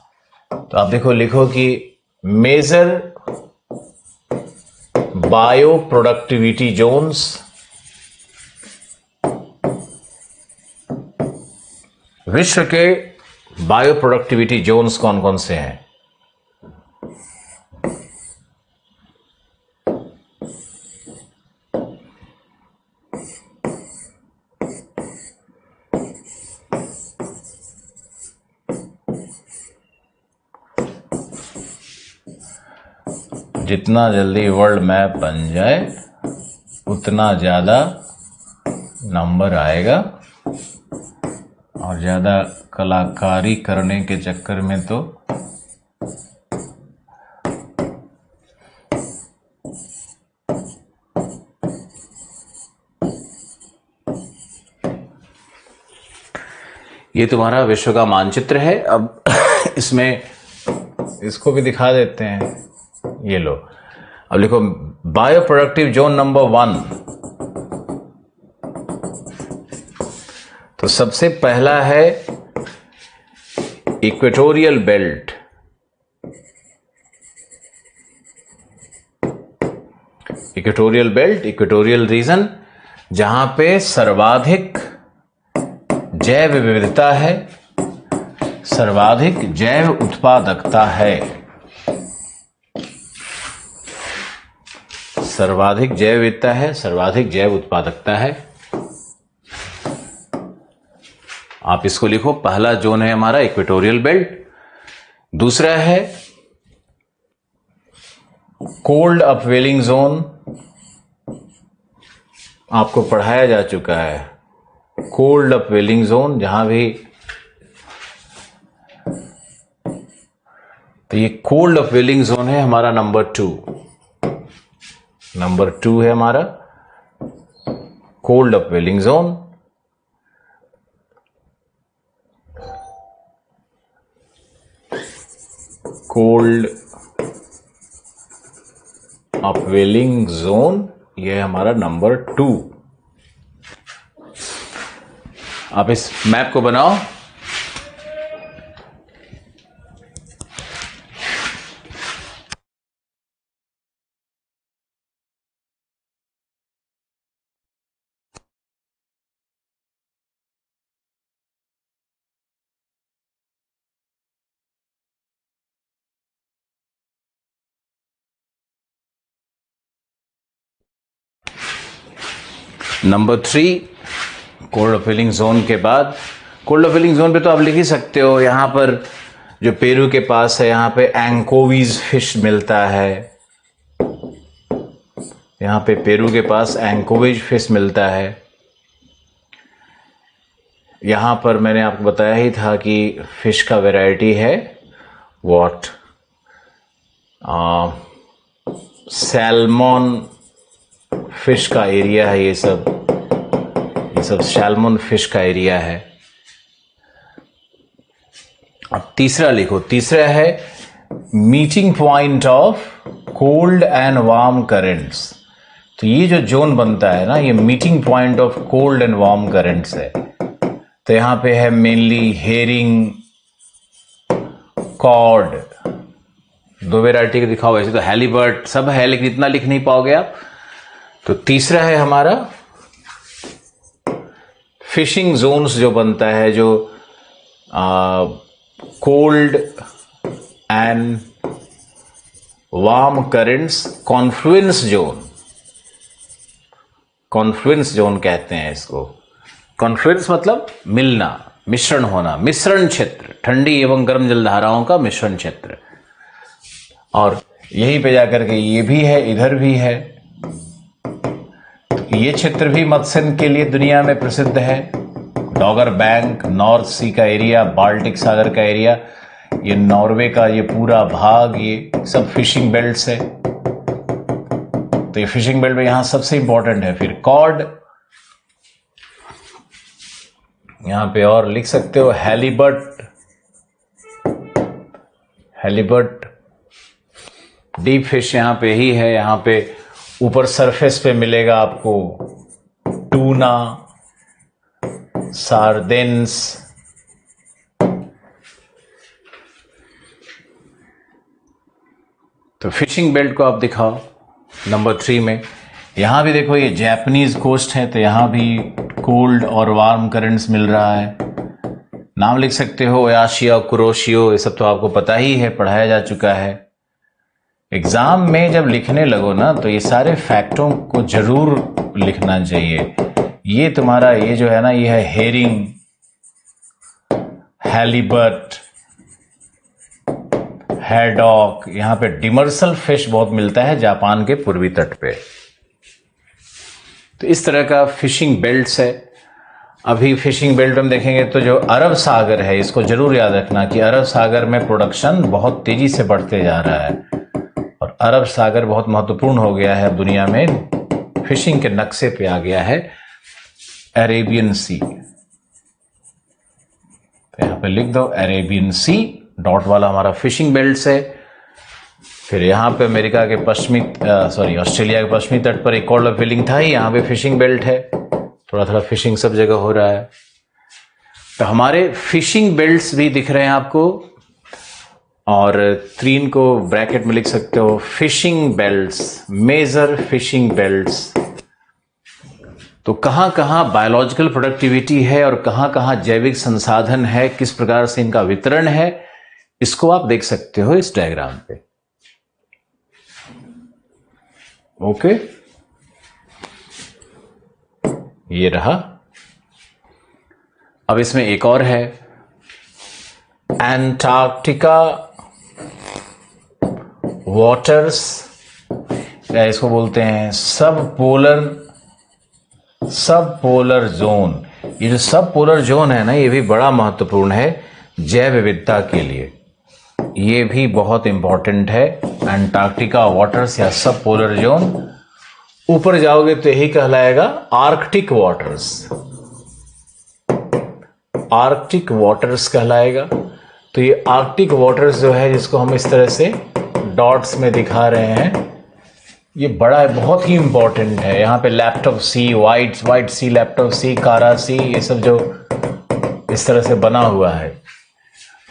तो आप देखो, लिखो कि मेजर बायो प्रोडक्टिविटी जोन्स, विश्व के बायो प्रोडक्टिविटी जोन्स कौन कौन से हैं। जितना जल्दी वर्ल्ड मैप बन जाए उतना ज़्यादा नंबर आएगा, और ज़्यादा कलाकारी करने के चक्कर में तो ये तुम्हारा विश्व का मानचित्र है। अब इसमें इसको भी दिखा देते हैं, ये लो। अब लिखो बायो प्रोडक्टिव जोन नंबर 1। तो सबसे पहला है equatorial belt. Equatorial belt, equatorial region, जहां पे सर्वाधिक जैव विविधता है, सर्वाधिक जैव उत्पादकता है, सर्वाधिक जैव विविधता है, सर्वाधिक जैव उत्पादकता है। आप इसको लिखो, पहला जोन है हमारा इक्वेटोरियल बेल्ट। दूसरा है कोल्ड अपवेलिंग जोन, आपको पढ़ाया जा चुका है। कोल्ड अपवेलिंग जोन, जहां भी, तो ये कोल्ड अपवेलिंग जोन है हमारा नंबर 2। नंबर 2 है हमारा cold upwelling zone. Cold upwelling zone, यह हमारा नंबर 2। आप इस मैप को बनाओ। नंबर 3 कोल्ड अपवेलिंग जोन के बाद, कोल्ड अपवेलिंग जोन पे तो आप लिख ही सकते हो, यहां पर जो पेरू के पास है, यहां पे एंकोवीज फिश मिलता है। यहां पे पेरू के पास एंकोवीज फिश मिलता है। यहां पर मैंने आपको बताया ही था कि फिश का वैरायटी है व्हाट, सैल्मन फिश का एरिया है। ये सब सैल्मन फिश का एरिया है। अब तीसरा लिखो, तीसरा है meeting point of cold and warm currents. तो ये जो जोन बनता है ना, ये meeting point of cold and warm currents है। तो यहां पे है मेनली हेरिंग, कॉड, 2 वैरायटी के दिखाओ। वैसे तो हैलीबर्ट सब है, लेकिन इतना लिख नहीं पाओगे आप। तो तीसरा है हमारा फिशिंग जोन्स जो बनता है, जो cold and warm currents Confluence zone. Confluence zone कहते हैं इसको। कॉन्फ्लुएंस मतलब मिलना, मिश्रण होना, मिश्रण क्षेत्र, ठंडी एवं गर्म जलधाराओं का मिश्रण क्षेत्र। और यहीं पे जाकर के ये भी है, इधर भी है। तो ये क्षेत्र भी मत्स्य के लिए दुनिया में प्रसिद्ध है। डॉगर बैंक, नॉर्थ सी का एरिया, बाल्टिक सागर का एरिया, ये नॉर्वे का ये पूरा भाग, ये सब फिशिंग बेल्ट्स है। तो ये फिशिंग बेल्ट में यहां सबसे इंपॉर्टेंट है। फिर कॉड, यहां पे और लिख सकते हो हैलीबर्ट, हैलीबर्ट डीप फिश यहां पे ही है। यहां पे ऊपर सरफेस पे मिलेगा आपको टूना, सार्डिन्स, तो फिशिंग बेल्ट को आप दिखाओ नंबर 3 में। यहां भी देखो ये जापानीज कोस्ट है, तो यहां भी कोल्ड और वार्म करंट्स मिल रहा है। नाम लिख सकते हो, ओयाशिया, कुरोशियो, ये सब तो आपको पता ही है, पढ़ाया जा चुका है। एग्जाम में जब लिखने लगो ना तो ये सारे फैक्टों को जरूर लिखना चाहिए। ये तुम्हारा ये जो है ना, ये है हेरिंग, हैलीबट, हैडॉक। यहां पे डिमर्सल फिश बहुत मिलता है जापान के पूर्वी तट पे। तो इस तरह का फिशिंग बेल्ट्स है। अभी फिशिंग बेल्ट हम देखेंगे तो जो अरब सागर है, इसको जरूर याद रखना कि अरब सागर में प्रोडक्शन बहुत तेजी से बढ़ते जा रहा है और अरब सागर बहुत महत्वपूर्ण हो गया है दुनिया में, फिशिंग के नक्शे पे आ गया है अरेबियन सी। तो यहां पे लिख दो अरेबियन सी, डॉट वाला हमारा फिशिंग बेल्ट है। फिर यहाँ पे अमेरिका के ऑस्ट्रेलिया के पश्चिमी तट पर एक और व्हेलिंग था, यहाँ पे फिशिंग बेल्ट है। थोड़ा थोड़ा फिशिंग सब जगह हो रहा है। तो हमारे फिशिंग बेल्ट्स भी दिख रहे हैं आपको, और 3 को ब्रैकेट में लिख सकते हो, fishing belts, major fishing belts. तो कहां कहां बायोलॉजिकल प्रोडक्टिविटी है और कहां कहां जैविक संसाधन है, किस प्रकार से इनका वितरण है, इसको आप देख सकते हो इस डायग्राम पे। ओके, ये रहा। अब इसमें एक और है, एंटार्क्टिका वाटर्स, या इसको बोलते हैं सब पोलर जोन। ये जो सब पोलर जोन है ना, ये भी बड़ा महत्वपूर्ण है जैव विविधता के लिए। ये भी बहुत इंपॉर्टेंट है, एंटार्क्टिका वाटर्स या सब पोलर जोन। ऊपर जाओगे तो यही कहलाएगा आर्कटिक वाटर्स, आर्कटिक वाटर्स कहलाएगा। तो ये आर्कटिक वाटर्स जो है, जिसको हम इस तरह से डॉट्स में दिखा रहे हैं, ये बड़ा बहुत ही इंपॉर्टेंट है। यहाँ पे लैप्टॉप सी, वाइट सी, लैप्टॉप सी, कारा सी, ये सब जो इस तरह से बना हुआ है।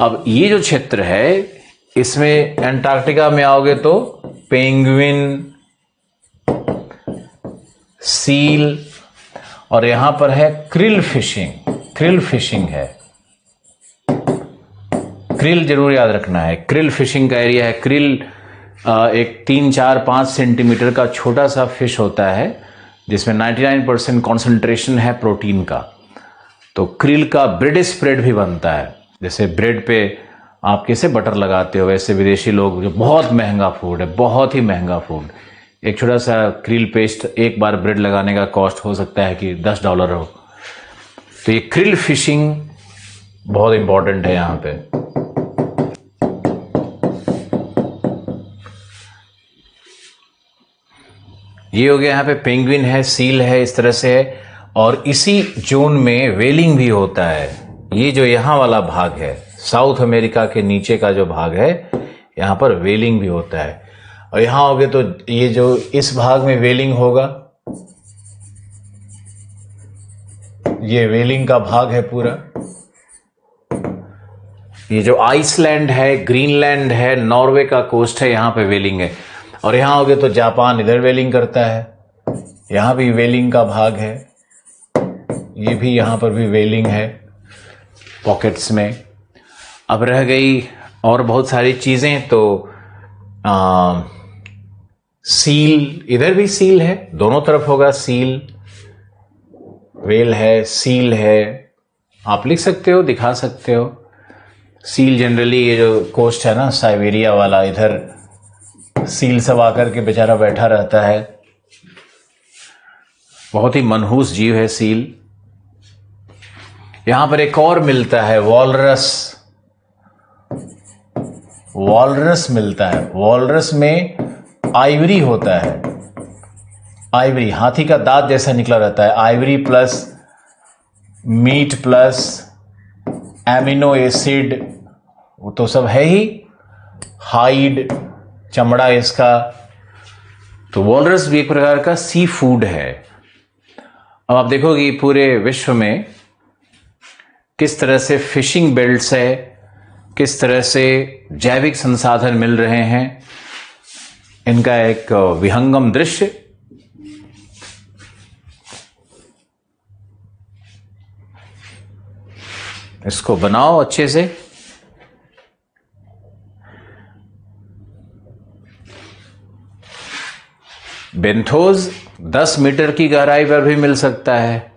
अब ये जो क्षेत्र है, इसमें एंटार्क्टिका में आओगे तो पेंगुइन, सील, और यहां पर है क्रिल फिशिंग है। क्रिल जरूर याद रखना है, क्रिल फिशिंग का एरिया है। क्रिल एक 3, 4, 5 सेंटीमीटर का छोटा सा फिश होता है, जिसमें 99% कॉन्सेंट्रेशन है प्रोटीन का। तो क्रिल का ब्रेड स्प्रेड भी बनता है। जैसे ब्रेड पे आप कैसे बटर लगाते हो, वैसे विदेशी लोग, जो बहुत महंगा फूड है, बहुत ही महंगा फूड, एक छोटा सा क्रिल पेस्ट एक बार ब्रेड लगाने का कॉस्ट हो सकता है कि $10 हो। तो ये क्रिल फिशिंग बहुत इंपॉर्टेंट है यहां पे। ये हो गया, यहां पे पेंगुइन है, सील है, इस तरह से है। और इसी जोन में वेलिंग भी होता है। ये जो यहां वाला भाग है, साउथ अमेरिका के नीचे का जो भाग है, यहां पर वेलिंग भी होता है। और यहां होगे तो ये जो इस भाग में वेलिंग होगा, ये वेलिंग का भाग है पूरा। ये जो आइसलैंड है, ग्रीनलैंड है, नॉर्वे का कोस्ट है, यहां पे वेलिंग है। और यहां होगे तो जापान इधर वेलिंग करता है, यहां भी वेलिंग का भाग है। ये भी यहां पर भी वेलिंग है पॉकेट्स में। अब रह गई और बहुत सारी चीजें, तो सील, इधर भी सील है, दोनों तरफ होगा सील, वेल है, सील है, आप लिख सकते हो, दिखा सकते हो। सील जनरली ये जो कोस्ट है ना साइबेरिया वाला, इधर सील सब आकर के बेचारा बैठा रहता है, बहुत ही मनहूस जीव है सील। यहां पर एक और मिलता है, वॉलरस मिलता है। वॉलरस में आइवरी होता है, आइवरी हाथी का दांत जैसा निकला रहता है। Ivory plus meat plus amino acid, वो तो सब है ही, हाइड, चमड़ा इसका, तो वॉलरस भी एक प्रकार का सी फूड है। अब आप देखोगे पूरे विश्व में किस तरह से फिशिंग बेल्ट्स है, किस तरह से जैविक संसाधन मिल रहे हैं, इनका एक विहंगम दृश्य। इसको बनाओ अच्छे से। बेंथोस 10 मीटर की गहराई पर भी मिल सकता है।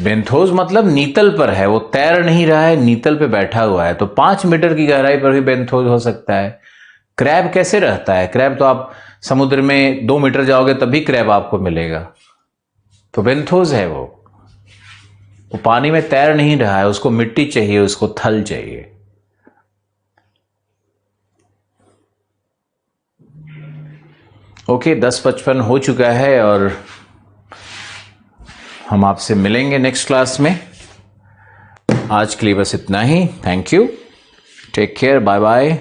बेंथोस मतलब नीतल पर है, वो तैर नहीं रहा है, नीतल पे बैठा हुआ है, तो 5 मीटर की गहराई पर भी बेंथोस हो सकता है। क्रैब कैसे रहता है? क्रैब तो आप समुद्र में 2 मीटर जाओगे तभी क्रैब आपको मिलेगा। तो बेंथोस है वो पानी में तैर नहीं रहा है, उसको मिट्टी चाहिए, उसको थल चाहिए। ओके, 10:55 हो चुका है और हम आपसे मिलेंगे नेक्स्ट क्लास में। आज के लिए बस इतना ही। Thank you, take care, bye bye.